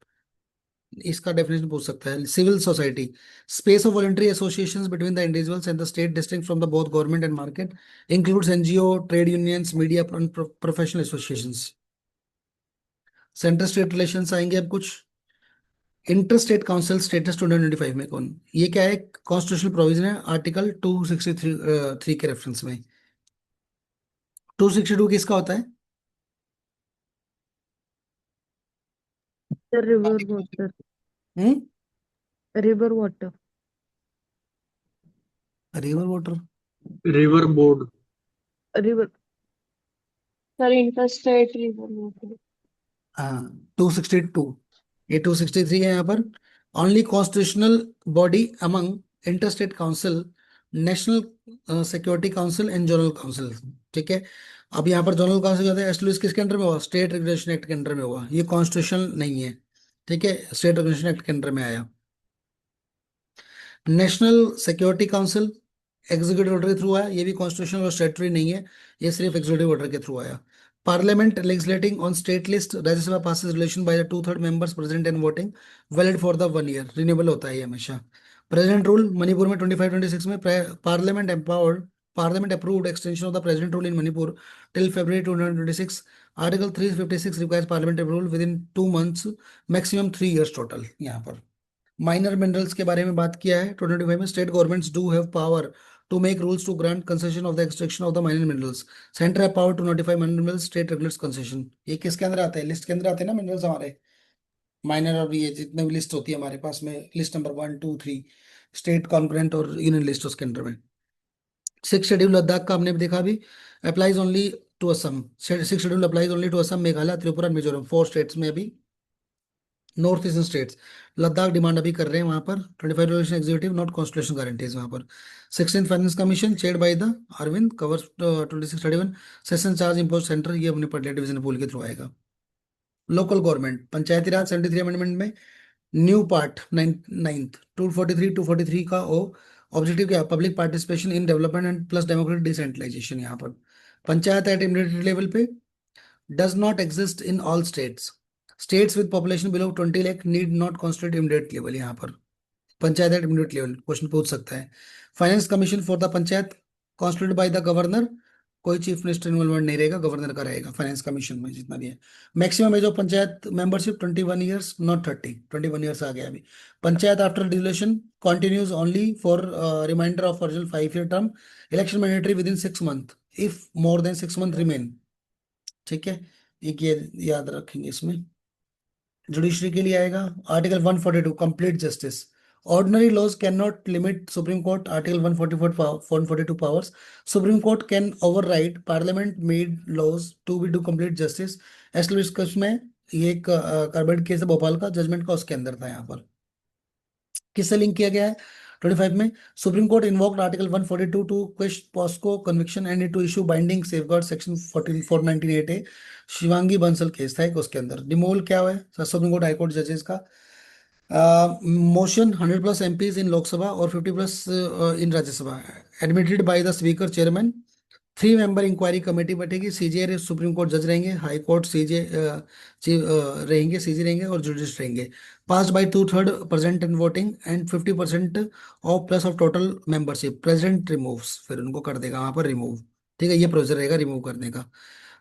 इसका डेफिनेशन पूछ सकता है। Civil society, space of voluntary associations between the individuals and the state distinct from the both government and market, includes NGO, trade unions, media, professional associations. Centre state relations आएंगे अब कुछ। Inter state council status 2025 में कौन, ये क्या है, constitutional provision है article 263 के रेफरेंस में। 262 किसका होता है? River water, river water. River water, river board. River, sir interstate river. हाँ 262, ये 263 है यहाँ पर। Only constitutional body among interstate council, national security council and general council. ठीक है, अब यहाँ पर जनरल काउंसिल कहते हैं, एस्टेब्लिश किसके अंडर में हुआ? स्टेट रेगुलेशन एक्ट के अंडर में हुआ, ये कॉन्स्टिट्यूशनल नहीं है। ठीक है, स्टेट रेगुलेशन एक्ट के अंडर में आया। National security council executive order के थ्रू आया, ये भी कॉन्स्टिट्यूशनल और स्टेटरी नहीं है, ये सिर्फ एग्जीक्यूटिव ऑर्डर के थ्रू आया। Parliament legislating on state list, Rajya Sabha passes resolution by the 2/3 members present and voting, valid for the 1 year, renewable होता है ये हमेशा। प्रेसिडेंट रूल मणिपुर में 25-26 में parliament empowered, parliament approved extension of the president rule in Manipur till February 2026। Article 356 requires parliament approval with in 2 months, maximum 3 years total. यहाँ पर minor minerals के बारे में बात किया है 2025 में। State governments do have power to make rules to grant concession of the extraction of the minor minerals, centre have power to notify minor minerals, state regulates concession. ये किसके अंदर आते हैं? लिस्ट के अंदर आते हैं ना मिनरल्स हमारे, माइनर और ये जितने भी लिस्ट होती है हमारे पास में, लिस्ट नंबर 1 2 3, स्टेट कॉन्करेंट और यूनियन लिस्ट उसके अंडर में। 6 शेड्यूल लद्दाख का हमने भी देखा अभी, applies only to Assam. 6 schedule applies only to Assam, Meghalaya, Tripura, Mizoram, 4 states में अभी, north eastern states. Ladakh demand अभी कर रहे हैं वहां पर। 25 resolution executive not constitution guarantees वहां पर। 16th finance commission chaired by the Arvind, covers 2631, session charge impose centre, ये हमने पढ़ लिया, डिवीजन पोल के थ्रू आएगा। Local government, Panchayati Raj 73 amendment में न्यू पार्ट 9th 243 का ओ ऑब्जेक्टिव क्या? Public participation in development and plus democratic decentralisation. यहाँ पर पंचायत एट इमीडिएट लेवल पे does not exist in all states. States with population below 20 lakh need not constitute immediate level। यहाँ पर पंचायत एट इमीडिएट लेवल क्वेश्चन पूछ सकता है। Finance commission for the panchayat constituted by the governor, कोई चीफ मिनिस्टर इन्वॉल्वमेंट नहीं रहेगा, गवर्नर का रहेगा फाइनेंस कमीशन में जितना भी है। Maximum age of panchayat membership 21 years, not 30, 21 years आ गया अभी। Panchayat after dissolution continues only for reminder of original 5-year term, election mandatory within 6 months if more than 6 months remain. ठीक है, एक ये याद रखेंगे इसमें। जुडिशरी के लिए आएगा article 142 complete justice, ordinary laws can not limit supreme court, article 142 powers, supreme court can override parliament made laws to be do complete justice, establish में ये एक कार्बेट केस है भोपाल का, जजमेंट का उसके अंदर था। यहाँ पर किससे लिंक किया गया है 25 में? Supreme court invoked article 142 to question POCSO conviction and to issue binding safeguard section 498A, Shivangi Bansal case था एक, उसके अंदर। डिमोल क्या हुआ है? सुप्रीम कोर्ट हाईकोर्ट जजेस का मोशन 100+ MPs इन लोकसभा और 50+ in Rajya Sabha admitted by the speaker chairman. 3 member inquiry committee बैठेगी, सीजे सुप्रीम कोर्ट जज रहेंगे, हाई कोर्ट सीजे रहेंगे, सीजे रहेंगे और जुडिस रहेंगे। Passed by 2/3 present in voting and 50% of plus of total membership, president removes, फिर उनको कर देगा वहां पर रिमूव। ठीक है, ये प्रोसीजर रहेगा रिमूव करने का।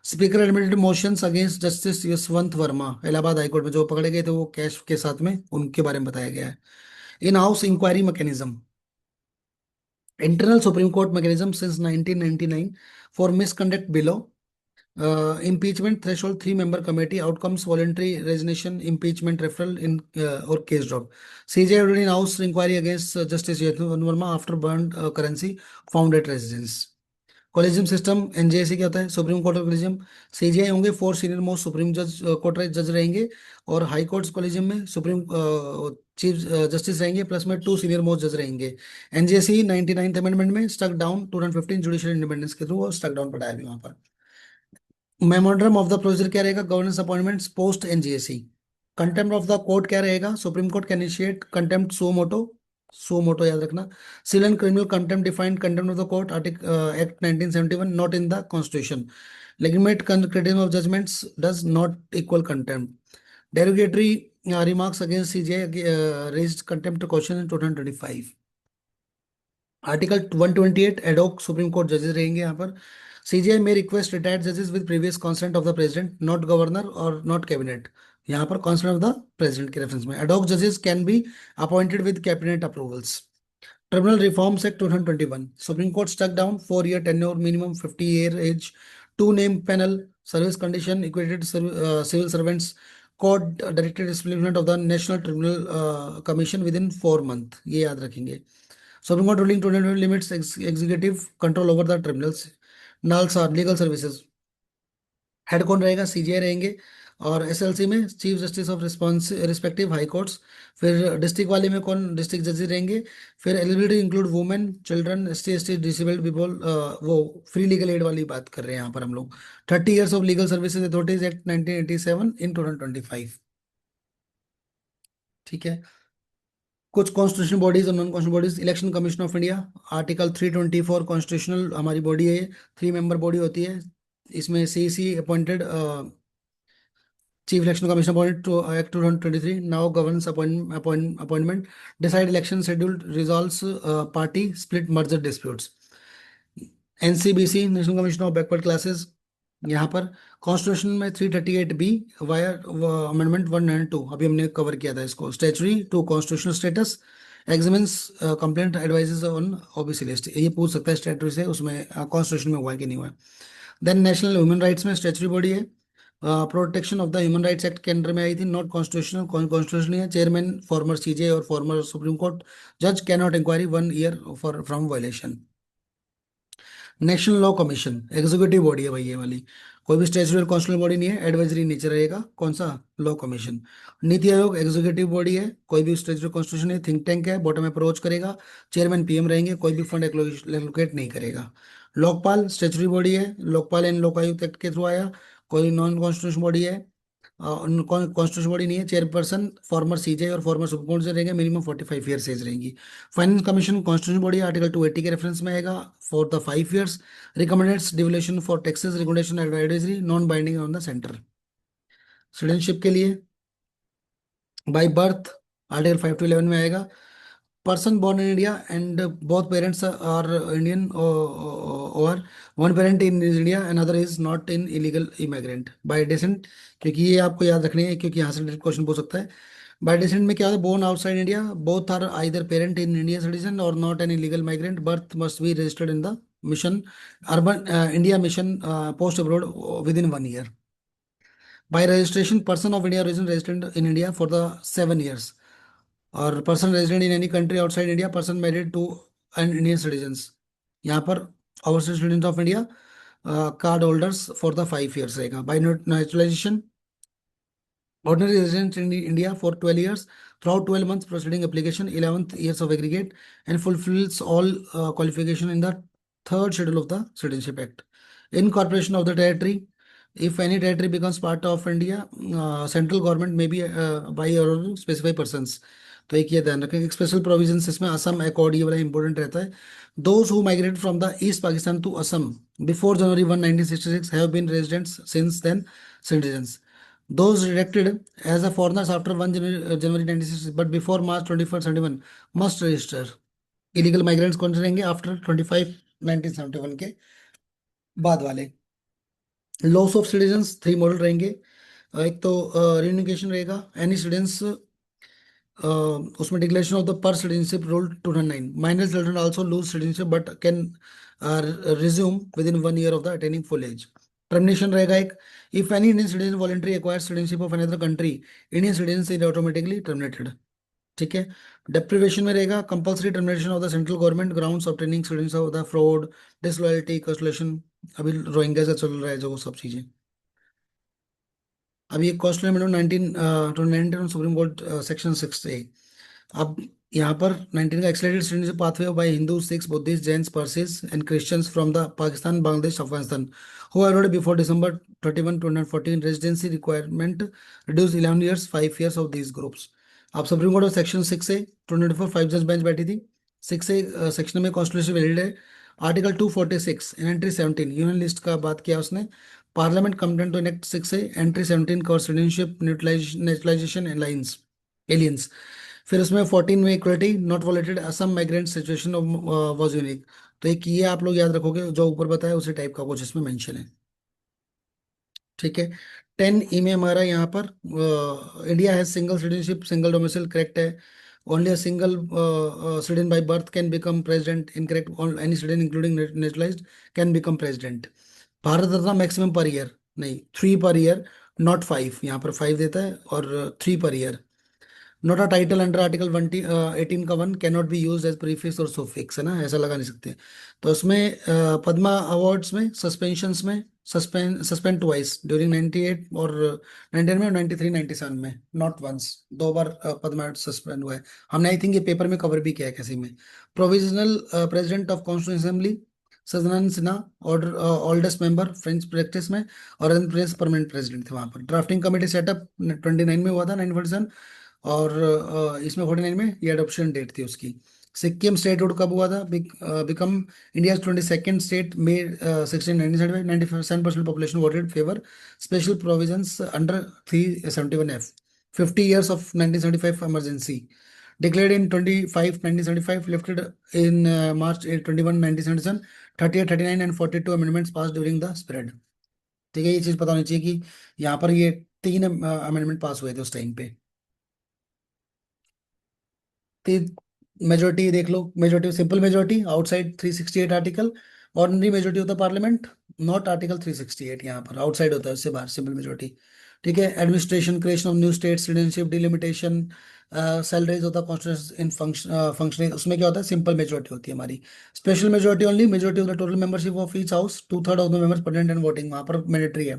Speaker admitted motions against justice Yashwant Verma Allahabad high court में, जो पकड़े गए थे वो कैश के साथ में, उनके बारे में बताया गया है। In house inquiry mechanism, internal Supreme Court mechanism since 1999 for misconduct below, impeachment threshold 3 member committee, outcomes voluntary resignation, impeachment referral in or case drop. CJ ordered in house inquiry against Justice Yashwant Verma after burned currency found at residence. Collegium system NJC क्या होता है? Supreme court of collegium, CGI होंगे 4 senior most supreme जज court जज रहेंगे, और high courts collegium में supreme chief justice रहेंगे, प्लस में 2 सीनियर मोस्ट जज रहेंगे। एनजेसी 99th अमेंडमेंट में स्टक डाउन 2015 जुडिशियल इंडिपेंडेंस के थ्रू, और स्टक डाउन पढ़ाया भी वहां पर। मेमोरेंडम ऑफ द प्रोसीजर क्या रहेगा? Governance appointments post NJC. Contempt of the court क्या रहेगा? Supreme court can initiate contempt suo motu याद रखना। Civil and criminal contempt defined contempt of the court article act 1971 not in the constitution. Legitimate criticism of judgements does not equal contempt. Derogatory remarks against CJI raised contempt question in 2025. Article 128 ad hoc supreme court जजेस रहेंगे यहाँ पर. CJI में request retired जजेस with previous consent of the president, not governor और not cabinet. यहाँ पर consent of the president के रेफरेंस में. एडोक जजेस can be appointed with cabinet approvals. Tribunal Reforms Act 2021. Supreme Court struck down 4-year tenure, minimum 50-year age, 2-name panel, service condition, equated civil servants, court directed establishment of the National Tribunal Commission within 4 months. ये याद रखेंगे. Supreme Court ruling 2020 limits executive control over the tribunals. NALSA legal services. Head कौन रहेगा? CGI रहेंगे. और SLC में chief justice of respective high courts. फिर district वाले में कौन? डिस्ट्रिक्ट जजेस रहेंगे. फिर eligibility include women, children, ST disabled people. वो फ्री लीगल एड वाली बात कर रहे हैं यहाँ पर हम लोग. 30 years of legal services authorities act 1987 इन 2025. ठीक है. कुछ कॉन्स्टिट्यूशनल बॉडीज और non constitutional bodies. Election commission of India article 324 constitutional हमारी बॉडी है. 3 member बॉडी होती है. इसमें CC appointed Chief Election Commission appointed to Act 2023 now governs appointment, decide election schedule, resolves party split merger disputes. NCBC National Commission of Backward Classes. यहाँ पर constitution में 338B via amendment 192 अभी हमने cover किया था इसको. Statutory to constitutional status, examines complaint advises on OBC list. ये पूछ सकता है स्टैट्यूरी से उसमें कॉन्स्टिट्यूशन में हुआ है कि नहीं हुआ है. देन नेशनल ह्यूमन राइट्स में स्टैच्यूरी बॉडी है. Protection of the human rights act के अंडर में आई थी. Not constitutional. कॉन्स्टिट्यूशनल है. चेयरमैन फॉर्मर सीजे और फॉर्मर सुप्रीम कोर्ट जज can not inquiry 1 year from violation. National law commission executive body है भाई ये वाली. कोई भी स्टैच्यूटरी कॉन्स्टिट्यूशनल बॉडी नहीं है. एडवाइजरी नेचर रहेगा. कौन सा? Law commission. नीति आयोग एग्जीक्यूटिव बॉडी है. कोई भी स्टैच्यूटरी कॉन्स्टिट्यूशन है. थिंक टैंक है. बॉटम अप्रोच करेगा. चेयरमैन पीएम रहेंगे. कोई भी फंड एलोकेट नहीं करेगा. लोकपाल स्टैच्यूटरी बॉडी है. लोकपाल एंड लोकायुक्त एक्ट के थ्रू आया. कोई नॉन कॉन्स्टिट्यूशन बॉडी है. कॉन्स्टिट्यूशन बॉडी नहीं है. चेयरपर्सन फॉर्मर सीजे और फॉर्मर सुप्रीम कोर्ट से रहेंगे. मिनिमम 45 years एज रहेंगी. Finance commission constitution body article 280 के रेफरेंस में आएगा for the 5 years. Recommends devolution for taxes recommendation advisory non binding on the centre. Citizenship के लिए बाय बर्थ आर्टिकल 5 to 11 में आएगा. person born in India and both parents are Indian or one parent in India and other is not in illegal immigrant by descent. क्योंकि ये आपको याद रखने है क्योंकि यहाँ से डायरेक्ट क्वेश्चन पूछ सकता है. बाय डिसेंट में क्या होता है? Born outside India, both are either parent in Indian citizen और not an illegal migrant. Birth must be registered in the mission urban India mission post abroad with in 1 year. By registration person of India resident registered in India for the 7 years. और person resident in any country outside India, person married to an Indian citizens. यहाँ पर overseas student of India card holders for the 5 years रहेगा. Bye naturalisation ordinary resident in India for 12 years throughout 12 months preceding application, 11th years of aggregate, and fulfills all qualification in the 3rd schedule of the Citizenship Act. Incorporation of the territory. If any territory becomes part of India, central government may be by or specified persons. तो एक ये ध्यान रखें. Special provisions इसमें Assam accord ये वाला important रहता है. Those who migrated from the East Pakistan to Assam before January 1, 1966 have been residents since then citizens. Those rejected as a foreigners after 1 January 1966 but before March 21, 71 must register. Illegal migrants कौन से रहेंगे? After 25 1971 के बाद वाले. Loss of citizens 3 model रहेंगे. एक तो reunification रहेगा. एनी सिटीजन्स उसमें डिक्लेरेशन ऑफ द पर citizenship rule 2009. Minor children also lose citizenship but can resume with in 1 year of the attaining full age. Termination रहेगा एक. If any Indian citizen voluntary acquires citizenship of another country, Indian citizen is automatically terminated. ठीक है. Deprivation में रहेगा compulsory termination of the central government grounds of training citizen of the fraud, disloyalty, consolation. अभी Rohingya से चल रहा है जो वो सब चीजें. अभी एक cost limit 19 supreme court section 6A. अब यहाँ पर 19 का accelerated citizenship pathway by Hindu, Sikhs, Buddhist, Jains, Parsis and Christians from the Pakistan, Bangladesh, Afghanistan who enrolled before December 31, 2014 residency requirement reduced 11 years, 5 years of these groups. आप supreme court of section 6A 2024 5 जज bench बैठी थी. 6A section में constitution valid है. Article 246 entry 17 union list का बात किया उसने. Parliament content to enact 6A, entry 17 cover citizenship, nationalisation alliance aliens. फिर उसमें 14 में equality not violated Assam migrant situation was unique. तो एक ये आप लोग याद रखोगे, जो ऊपर बताया उसी टाइप का कुछ इसमें मेंशन है। ठीक है। 10 ई में हमारा यहाँ पर India has single citizenship single domicile, correct है। Only a single citizen by birth can become president, incorrect. Any citizen including nationalized can become president. Bharat Ratna maximum per year, नहीं 3 पर ईयर, नॉट 5। यहाँ पर 5 देता है और 3 per year. Not a title under article 18 का 1 can not be use as prefix और suffix, है ना, ऐसा लगा नहीं सकते। तो उसमें पद्मा अवार्ड्स में सस्पेंशंस में सस्पेंड ट्वाइस ड्यूरिंग 98 और 99 में और 93 97 में, नॉट वंस। 2 बार पद्मा सस्पेंड हुआ है। हमने आई थिंक ये पेपर में कवर भी किया है किसी में। Provisional president of constitution assembly सदनानंद Sinha, order oldest member French practice में, और प्रेस परमानेंट प्रेसिडेंट थे वहां पर। ड्राफ्टिंग कमेटी सेटअप 29 में हुआ था, 947। और इसमें 49 में ये अडोप्शन डेट थी उसकी। सिक्किम स्टेटहुड कब हुआ था? बिकम इंडिया 22nd स्टेट में 1697, 97% population voted favour special provisions under 371F। 50 years of 1975 emergency declared in 25 1975, lifted in March 21 1977। 38, 39 and 42 amendments passed during the spread। ठीक है, ये चीज पता होनी चाहिए कि यहाँ पर ये 3 अमेंडमेंट पास हुए थे उस टाइम पे। मेजोरिटी देख लो, majority simple majority outside 368 article. Ordinary majority होता है पार्लियामेंट, नॉट आर्टिकल 368, यहाँ पर आउटसाइड होता है उससे बाहर सिंपल मेजोरिटी। ठीक है। Administration, creation of new state, citizenship, delimitation, salaries होता है कॉन्स्टिट्यूशन इन फंक्शनिंग, उसमें क्या होता है? सिंपल मेजोरिटी होती है हमारी। Special majority only majority of the total membership of each house, 2/3 of the members present and voting, वहां पर मैंडेटरी है।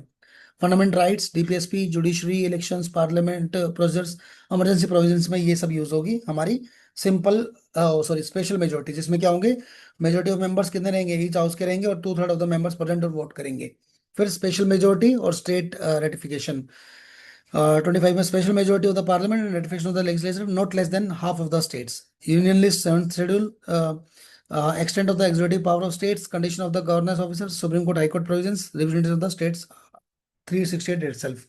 Fundamental rights, DPSP, judiciary, elections, parliament procedures, emergency provisions में ये सब यूज होगी हमारी सिंपल सॉरी स्पेशल मेजोरिटी, जिसमें क्या होंगे? मेजोरिटी ऑफ मेंबर्स कितने रहेंगे? ईच हाउस के रहेंगे और 2/3 ऑफ द मेंबर्स प्रेजेंट और वोट करेंगे। फिर स्पेशल मेजोरिटी और स्टेट रेटिफिकेशन। 25 में special majority of the parliament and ratification of the legislature not less than half of the states. Union list 7th schedule, extent of the executive power of states, condition of the governance officers, Supreme Court, High Court provisions, representatives of the states, 368 itself।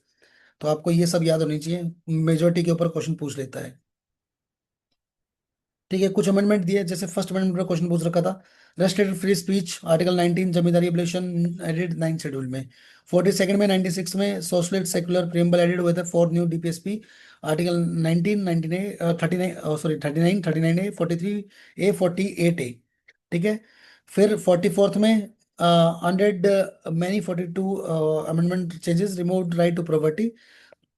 तो आपको ये सब याद होनी चाहिए, majority के ऊपर question पूछ लेता है। ठीक है। कुछ अमेंडमेंट दिए, जैसे फर्स्ट अमेंडमेंट का क्वेश्चन पूछ रखा था, रेस्ट्रिक्टेड फ्री स्पीच, आर्टिकल 19 जमींदारी एबोलिशन एडिड 9th शेड्यूल में। 42nd में 96 में सोशलिस्ट सेकुलर प्रियम्बल एडिड हुए थे for new DPSP, article 19 19 39 sorry 39 39A 43A 48A। ठीक है। फिर 44th में under many 42 amendment changes, remove right to property,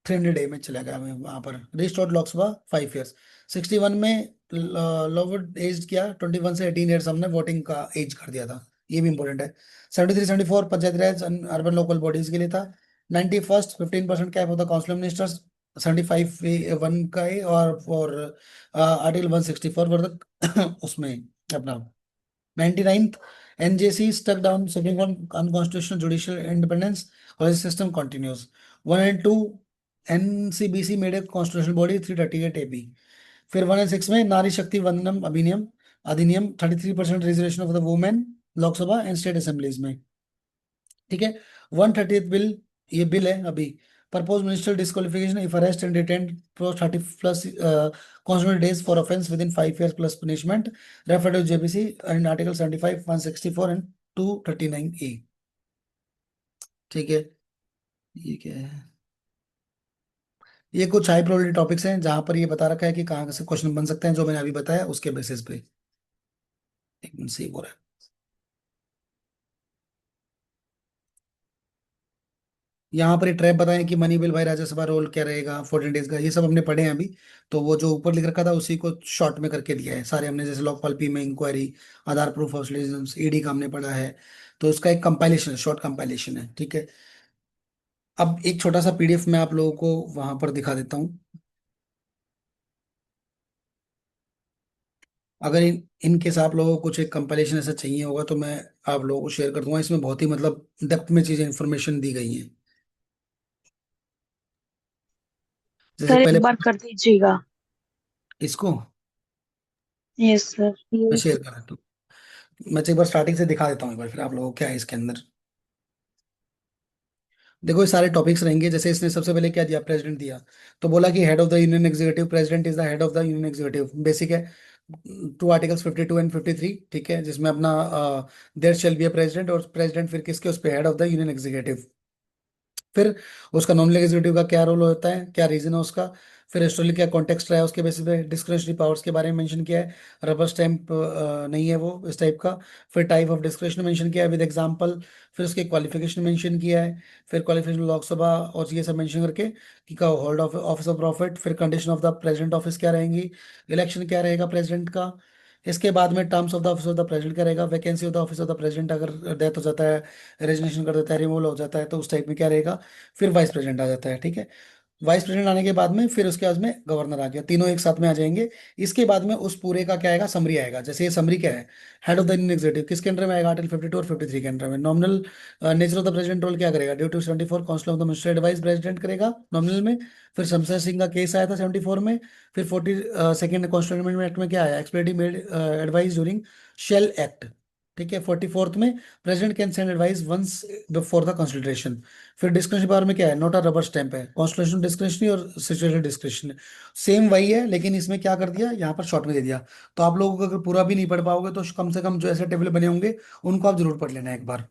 300A में चला गया मैं वहां पर। Restored Lok Sabha 5 years। 61 में लोअर एज किया, 21 से 18 years हमने वोटिंग का एज कर दिया था, ये भी इंपॉर्टेंट है। 73 74 पंचायत राज अर्बन लोकल बॉडीज के लिए था। 91st 15% cap of the council ministers, 75 1 का है। और आर्टिकल 164 वर्ग उसमें अपना 99th NJC struck down supreme court unconstitutional judicial independence, college system continues. 1 and 2 NCBC made a constitutional body, 338AB। फिर 1 and 6 में नारी शक्ति वंदनम अधिनियम अधिनियम, 33% reservation of the women Lok Sabha and state assemblies में। ठीक है। 130th बिल, ये बिल है अभी, propose ministerial disqualification if arrest and detained for 30+ consecutive days for offense within 5 years plus punishment, referred to JPC and article 75 164 and 239A। ठीक है। ये क्या है? ये कुछ हाई प्रोबेबिलिटी टॉपिक्स हैं जहां पर ये बता रखा है कि कहाँ से क्वेश्चन बन सकते हैं, जो मैंने अभी बताया उसके बेसिस पे। एक मिनट से हो रहा है। यहाँ पर ट्रैप बताएं कि मनी बिल भाई राज्यसभा रोल क्या रहेगा 14 days का, ये सब हमने पढ़े हैं अभी। तो वो जो ऊपर लिख रखा था उसी को शॉर्ट में करके दिया है सारे हमने, जैसे लोकपाल पी में inquiry, Aadhaar proof of citizen, ED का हमने पढ़ा है। तो उसका एक कंपाइलेशन है, शॉर्ट कंपाइलेशन है। ठीक है। अब एक छोटा सा पीडीएफ मैं आप लोगों को वहां पर दिखा देता हूँ। अगर इन केस आप लोगों को कुछ एक कंपाइलेशन ऐसा चाहिए होगा तो मैं आप लोगों को शेयर कर दूंगा। इसमें बहुत ही मतलब डेप्थ में चीजें इंफॉर्मेशन दी गई हैं। जैसे सर पहले एक बार कर दीजिएगा। इसको यस सर। मैं शेयर कर देता हूँ। मैं एक बार स्टार्टिंग से दिखा देता हूँ एक बार, फिर आप लोगों को क्या है इसके अंदर। देखो ये सारे टॉपिक्स रहेंगे। जैसे इसने सबसे पहले क्या दिया, प्रेसिडेंट दिया, तो बोला कि head of the union executive, president is the head of the union executive, basic है। टू आर्टिकल्स 52 एंड 53, ठीक है, जिसमें अपना there shall be a president, और प्रेसिडेंट फिर किसके, उस पे head of the union executive. फिर उसका नॉमिनल एग्जीक्यूटिव का क्या रोल होता है, क्या रीजन है उसका। फिर हिस्टोरिकल क्या कॉन्टेक्स्ट रहा है, उसके बेसिस पे डिस्क्रिशनरी पावर्स के बारे में मेंशन किया है। रबर स्टैंप नहीं है वो इस टाइप का। फिर टाइप ऑफ डिस्क्रिशन मेंशन किया है विद एग्जांपल। फिर उसके क्वालिफिकेशन मेंशन किया है। फिर क्वालिफिकेशन लोकसभा और ये सब मेंशन करके कि का hold of office of profit. फिर condition of the president office क्या रहेंगी, इलेक्शन क्या रहेगा प्रेसिडेंट का। इसके बाद में terms of the office of the president क्या रहेगा, vacancy of the office of the president, अगर डेथ हो जाता है, रेजिग्नेशन कर देता है, रिमूवल हो जाता है, तो उस टाइप में क्या रहेगा। फिर वाइस प्रेसिडेंट आ जाता है, ठीक है। वाइस प्रेसिडेंट आने के बाद में फिर उसके बाद में गवर्नर आ गया, तीनों एक साथ में आ जाएंगे। इसके बाद में उस पूरे का क्या आएगा, समरी आएगा। जैसे ये समरी क्या है, head of the Indian executive किसके अंडर में आएगा, आर्टिकल 52 और 53 के अंडर में। Nominal nature of the president role क्या करेगा, due to 74 council of the minister advice president करेगा नॉमिनल में। फिर शमशेर सिंह का केस आया था 74 में। फिर 42nd कॉन्स्टिट्यूशन अमेंडमेंट एक्ट में क्या आया, expletive made advice during shell act, ठीक है। 44th में president can send advice once before the consideration. फिर डिस्क्रिप्शन पावर में क्या है, नोट अ रबर स्टैंप है, कॉन्स्टिट्यूशन डिस्क्रिप्शनरी और सिचुएशन डिस्क्रिप्शन सेम वही है, लेकिन इसमें क्या कर दिया, यहाँ पर शॉर्ट में दे दिया। तो आप लोगों को अगर पूरा भी नहीं पढ़ पाओगे तो कम से कम जो ऐसे टेबल बने होंगे उनको आप जरूर पढ़ लेना एक बार।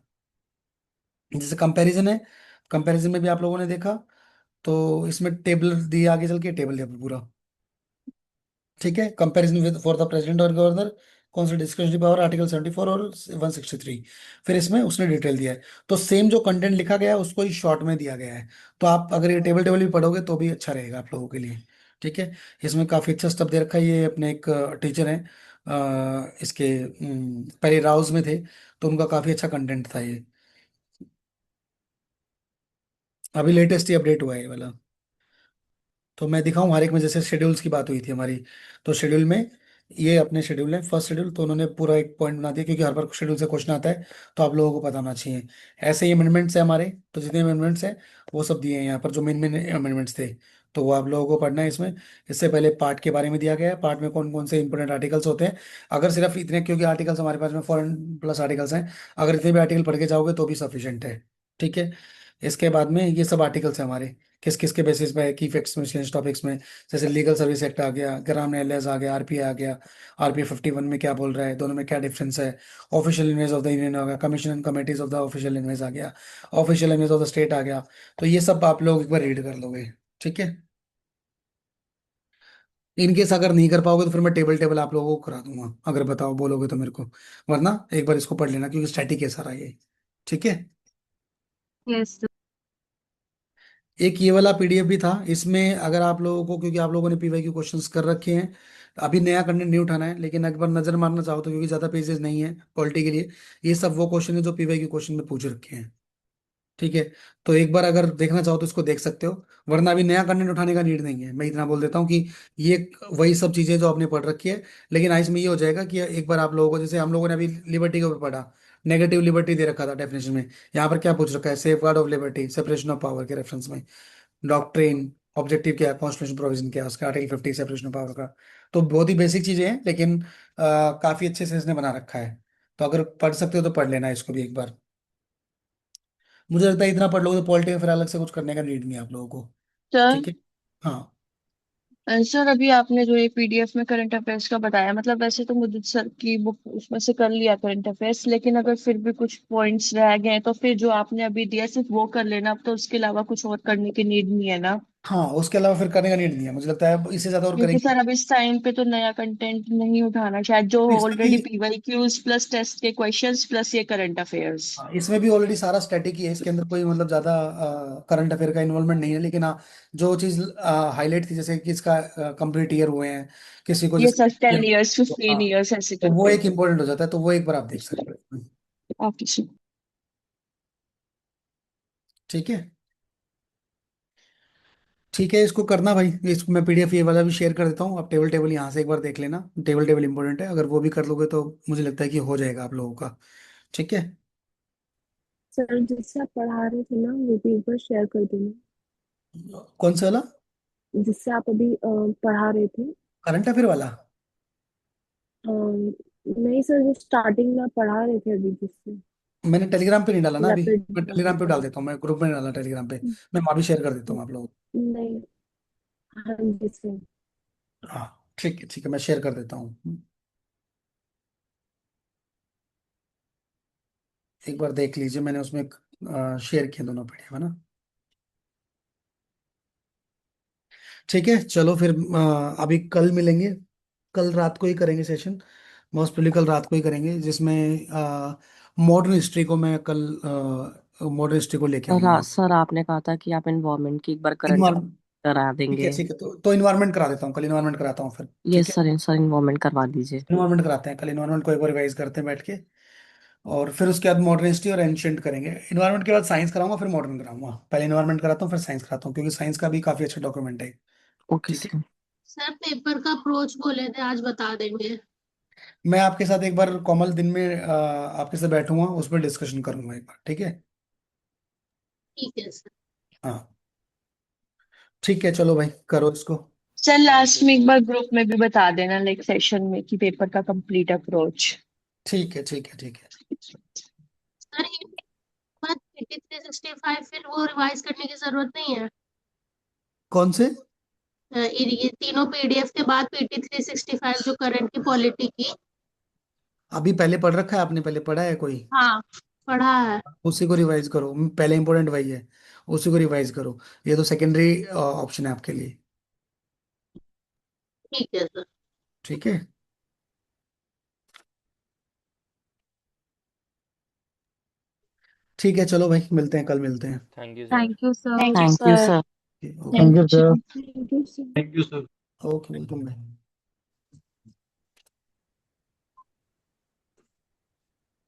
जैसे कंपैरिजन है, कंपैरिजन में भी आप लोगों ने देखा, तो इसमें टेबल दिया, आगे चल के टेबल दिया पूरा, ठीक है। Comparison with for the president और गवर्नर, कौन सा डिस्क्रिशनरी पावर, आर्टिकल 74 और 163। फिर इसमें उसने डिटेल दिया है। तो सेम जो कंटेंट लिखा गया है उसको ही शॉर्ट में दिया गया है। तो आप अगर ये टेबल टेबल भी पढ़ोगे तो भी अच्छा रहेगा आप लोगों के लिए, ठीक है। इसमें काफ़ी अच्छा स्टफ दे रखा है। ये अपने एक टीचर हैं, इसके पहले राउज में थे, तो उनका काफ़ी अच्छा कंटेंट था ये। अभी लेटेस्ट ही अपडेट हुआ है ये वाला। तो मैं दिखाऊं हर एक में, जैसे शेड्यूल्स की बात हुई थी हमारी, तो शेड्यूल में ये अपने शेड्यूल है, फर्स्ट शेड्यूल, तो उन्होंने पूरा एक पॉइंट बना दिया, क्योंकि हर बार शेड्यूल से क्वेश्चन आता है तो आप लोगों को पता होना चाहिए। ऐसे ही अमेंडमेंट्स है हमारे, तो जितने अमेंडमेंट्स हैं वो सब दिए हैं यहाँ पर, जो मेन मेन अमेंडमेंट्स थे, तो वो आप लोगों को पढ़ना है इसमें। इससे पहले पार्ट के बारे में दिया गया है, पार्ट में कौन कौन से इंपोर्टेंट आर्टिकल्स होते हैं। अगर सिर्फ इतने, क्योंकि आर्टिकल्स हमारे पास में 4+ आर्टिकल्स हैं, अगर इतने भी आर्टिकल पढ़ के जाओगे तो भी सफिशिएंट है, ठीक है। इसके बाद में ये सब आर्टिकल्स हैं हमारे, किस किस के बेसिस पे, की फैक्ट्स में, चेंज टॉपिक्स में। जैसे लीगल सर्विस एक्ट आ गया, ग्राम न्यायालय आ गया, आरपीआई आ गया। आरपीआई 51 में क्या बोल रहा है, दोनों में क्या डिफरेंस है। Official language of the union आ गया, commission and committees of the official language आ गया, official language of the state आ गया। तो ये सब आप लोग एक बार रीड कर लोगे, ठीक है। इनकेस अगर नहीं कर पाओगे तो फिर मैं टेबल टेबल आप लोगों को करा दूंगा, अगर बताओ बोलोगे तो मेरे को। वरना एक बार इसको पढ़ लेना, क्योंकि स्टैटिक है सारा ये, ठीक है। यस। एक ये वाला पीडीएफ भी था, इसमें अगर आप लोगों को, क्योंकि आप लोगों ने पीवाईक्यू क्वेश्चंस कर रखे हैं, अभी नया कंटेंट नहीं उठाना है, लेकिन एक बार नजर मारना चाहो तो, क्योंकि ज्यादा पेजेस नहीं है पॉलिटी के लिए, ये सब वो क्वेश्चन है जो पीवाईक्यू क्वेश्चन में पूछ रखे हैं, ठीक है। तो एक बार अगर देखना चाहो तो इसको देख सकते हो, वरना अभी नया कंटेंट उठाने का नीड नहीं है। मैं इतना बोल देता हूँ कि ये वही सब चीजें जो आपने पढ़ रखी है, लेकिन आज में ये हो जाएगा कि एक बार आप लोगों को, जैसे हम लोगों ने अभी लिबर्टी के ऊपर पढ़ा, नेगेटिव लिबर्टी दे रखा था डेफिनेशन में, यहाँ पर क्या पूछ रखा है, safe guard of liberty, separation of power के रेफरेंस में, डॉक्ट्रिन, ऑब्जेक्टिव क्या है, कॉन्स्टिट्यूशन प्रोविजन क्या है उसका, आर्टिकल 50 सेपरेशन ऑफ पावर का। तो बहुत ही बेसिक चीजें हैं, लेकिन काफी अच्छे से इसने बना रखा है। तो अगर पढ़ सकते हो तो पढ़ लेना इसको भी एक बार। मुझे लगता है इतना पढ़ लोगे तो पॉलिटी में फिर अलग से कुछ करने का नीड नहीं है आप लोगों को, सर, ठीक है। हाँ। सर अभी आपने जो ये पीडीएफ में करंट अफेयर्स का बताया, मतलब वैसे तो मुझे सर की बुक उसमें से कर लिया करंट अफेयर्स, लेकिन अगर फिर भी कुछ पॉइंट्स रह गए तो फिर जो आपने अभी दिया सिर्फ वो कर लेना, अब तो उसके अलावा कुछ और करने की नीड नहीं है ना? हाँ, उसके अलावा फिर करने का नीड नहीं है, मुझे लगता है इससे ज्यादा और क्योंकि करेंगे। सर अब इस टाइम पे तो नया कंटेंट नहीं उठाना शायद, जो इसमें भी, ऑलरेडी पीवाईक्यूज प्लस टेस्ट के क्वेश्चंस प्लस ये करंट अफेयर्स। हाँ, इसमें भी ऑलरेडी सारा स्टैटिक ही है, इसके अंदर कोई मतलब ज्यादा करंट अफेयर का इन्वॉल्वमेंट नहीं है। लेकिन हाँ, जो चीज हाईलाइट थी, जैसे कि इसका कंप्लीट ईयर हुए हैं, किसी को ये जैसे, सर 10 इयर्स हाँ, 15 इयर्स ऐसे तो वो करके। एक इम्पोर्टेंट हो जाता है, तो वो एक बार आप देख सकते हो, ओके सर। ठीक है। ठीक है, इसको करना भाई, इसको मैं पीडीएफ ये वाला भी शेयर कर देता हूँ, आप टेबल टेबल यहाँ से एक बार देख लेना, टेबल टेबल इंपॉर्टेंट है, अगर वो भी कर लोगे तो मुझे लगता है कि हो जाएगा आप लोगों का, ठीक है। सर जिससे आप पढ़ा रहे थे ना वो भी एक बार शेयर कर देना, कौन सा वाला, जिससे आप अभी पढ़ा रहे थे। करंट अफेयर वाला। नहीं सर, जो स्टार्टिंग में आप पढ़ा रहे थे अभी जिससे। मैंने टेलीग्राम पे नहीं डाला ना अभी, मैं टेलीग्राम पे डाल नहीं। देता हूँ, मैं ग्रुप में नहीं डाला टेलीग्राम पे, मैं वहाँ भी शेयर कर देता हूँ आप लोगों हाँ जी सर। को। हाँ ठीक है, मैं शेयर कर देता हूँ। एक बार देख लीजिए, मैंने उसमें शेयर किए दोनों पीडीएफ, है ना। ठीक है चलो फिर, अभी कल मिलेंगे, कल रात को ही करेंगे सेशन, मोस्ट प्रोबेबली कल रात को ही करेंगे, जिसमें मॉडर्न हिस्ट्री को मैं कल मॉडर्न हिस्ट्री को लेके आऊंगा। सर आपने कहा था कि आप एनवायरमेंट की एक बार करंट इन्वायरमेंट, करा ठीक है देंगे। ठीक है, तो इन्वायरमेंट करा देता हूँ, कल इन्वायरमेंट कराता हूँ फिर, ठीक यस है। सर, सर एनवायरमेंट करवा दीजिए। इन्वायरमेंट कराते हैं कल, इन्वायरमेंट को एक बार रिवाइज करते हैं बैठ के, और फिर उसके बाद मॉडर्न हिस्ट्री और एंशियंट करेंगे। इन्वायरमेंट के बाद साइंस कराऊंगा, फिर मॉडर्न कराऊंगा, पहले इन्वायरमेंट कराता हूँ फिर साइंस कराता हूँ, क्योंकि साइंस का भी काफी अच्छा डॉक्यूमेंट है। ओके ठीक है, सर। सर पेपर का अप्रोच बोले थे आज बता देंगे। मैं आपके साथ एक बार कोमल दिन में आपके साथ बैठूंगा, उस पर डिस्कशन करूंगा एक बार, ठीक है। ठीक है सर। हाँ ठीक है, चलो भाई करो इसको। सर थैंक लास्ट यू में एक सर। बार ग्रुप में भी बता देना लाइक सेशन में कि पेपर का कंप्लीट अप्रोच। ठीक है ठीक है ठीक है। सर एक बात, पीटी 365 फिर वो रिवाइज करने की जरूरत नहीं है। कौन से? ये तीनों पीडीएफ के बाद पीटी 365 जो करंट की पॉलिटी की। अभी पहले पढ़ रखा है आपने, पहले पढ़ा है कोई? हाँ पढ़ा है। उसी को रिवाइज करो, पहले इंपॉर्टेंट वही है, उसी को रिवाइज करो, ये तो सेकेंडरी ऑप्शन है आपके लिए। ठीक है सर। ठीक है, ठीक है चलो भाई, मिलते हैं कल, मिलते हैं। Thank you sir. Thank you sir. Thank you sir. Okay thank you sir. Thank you sir. Thank you sir. Okay, welcome भाई।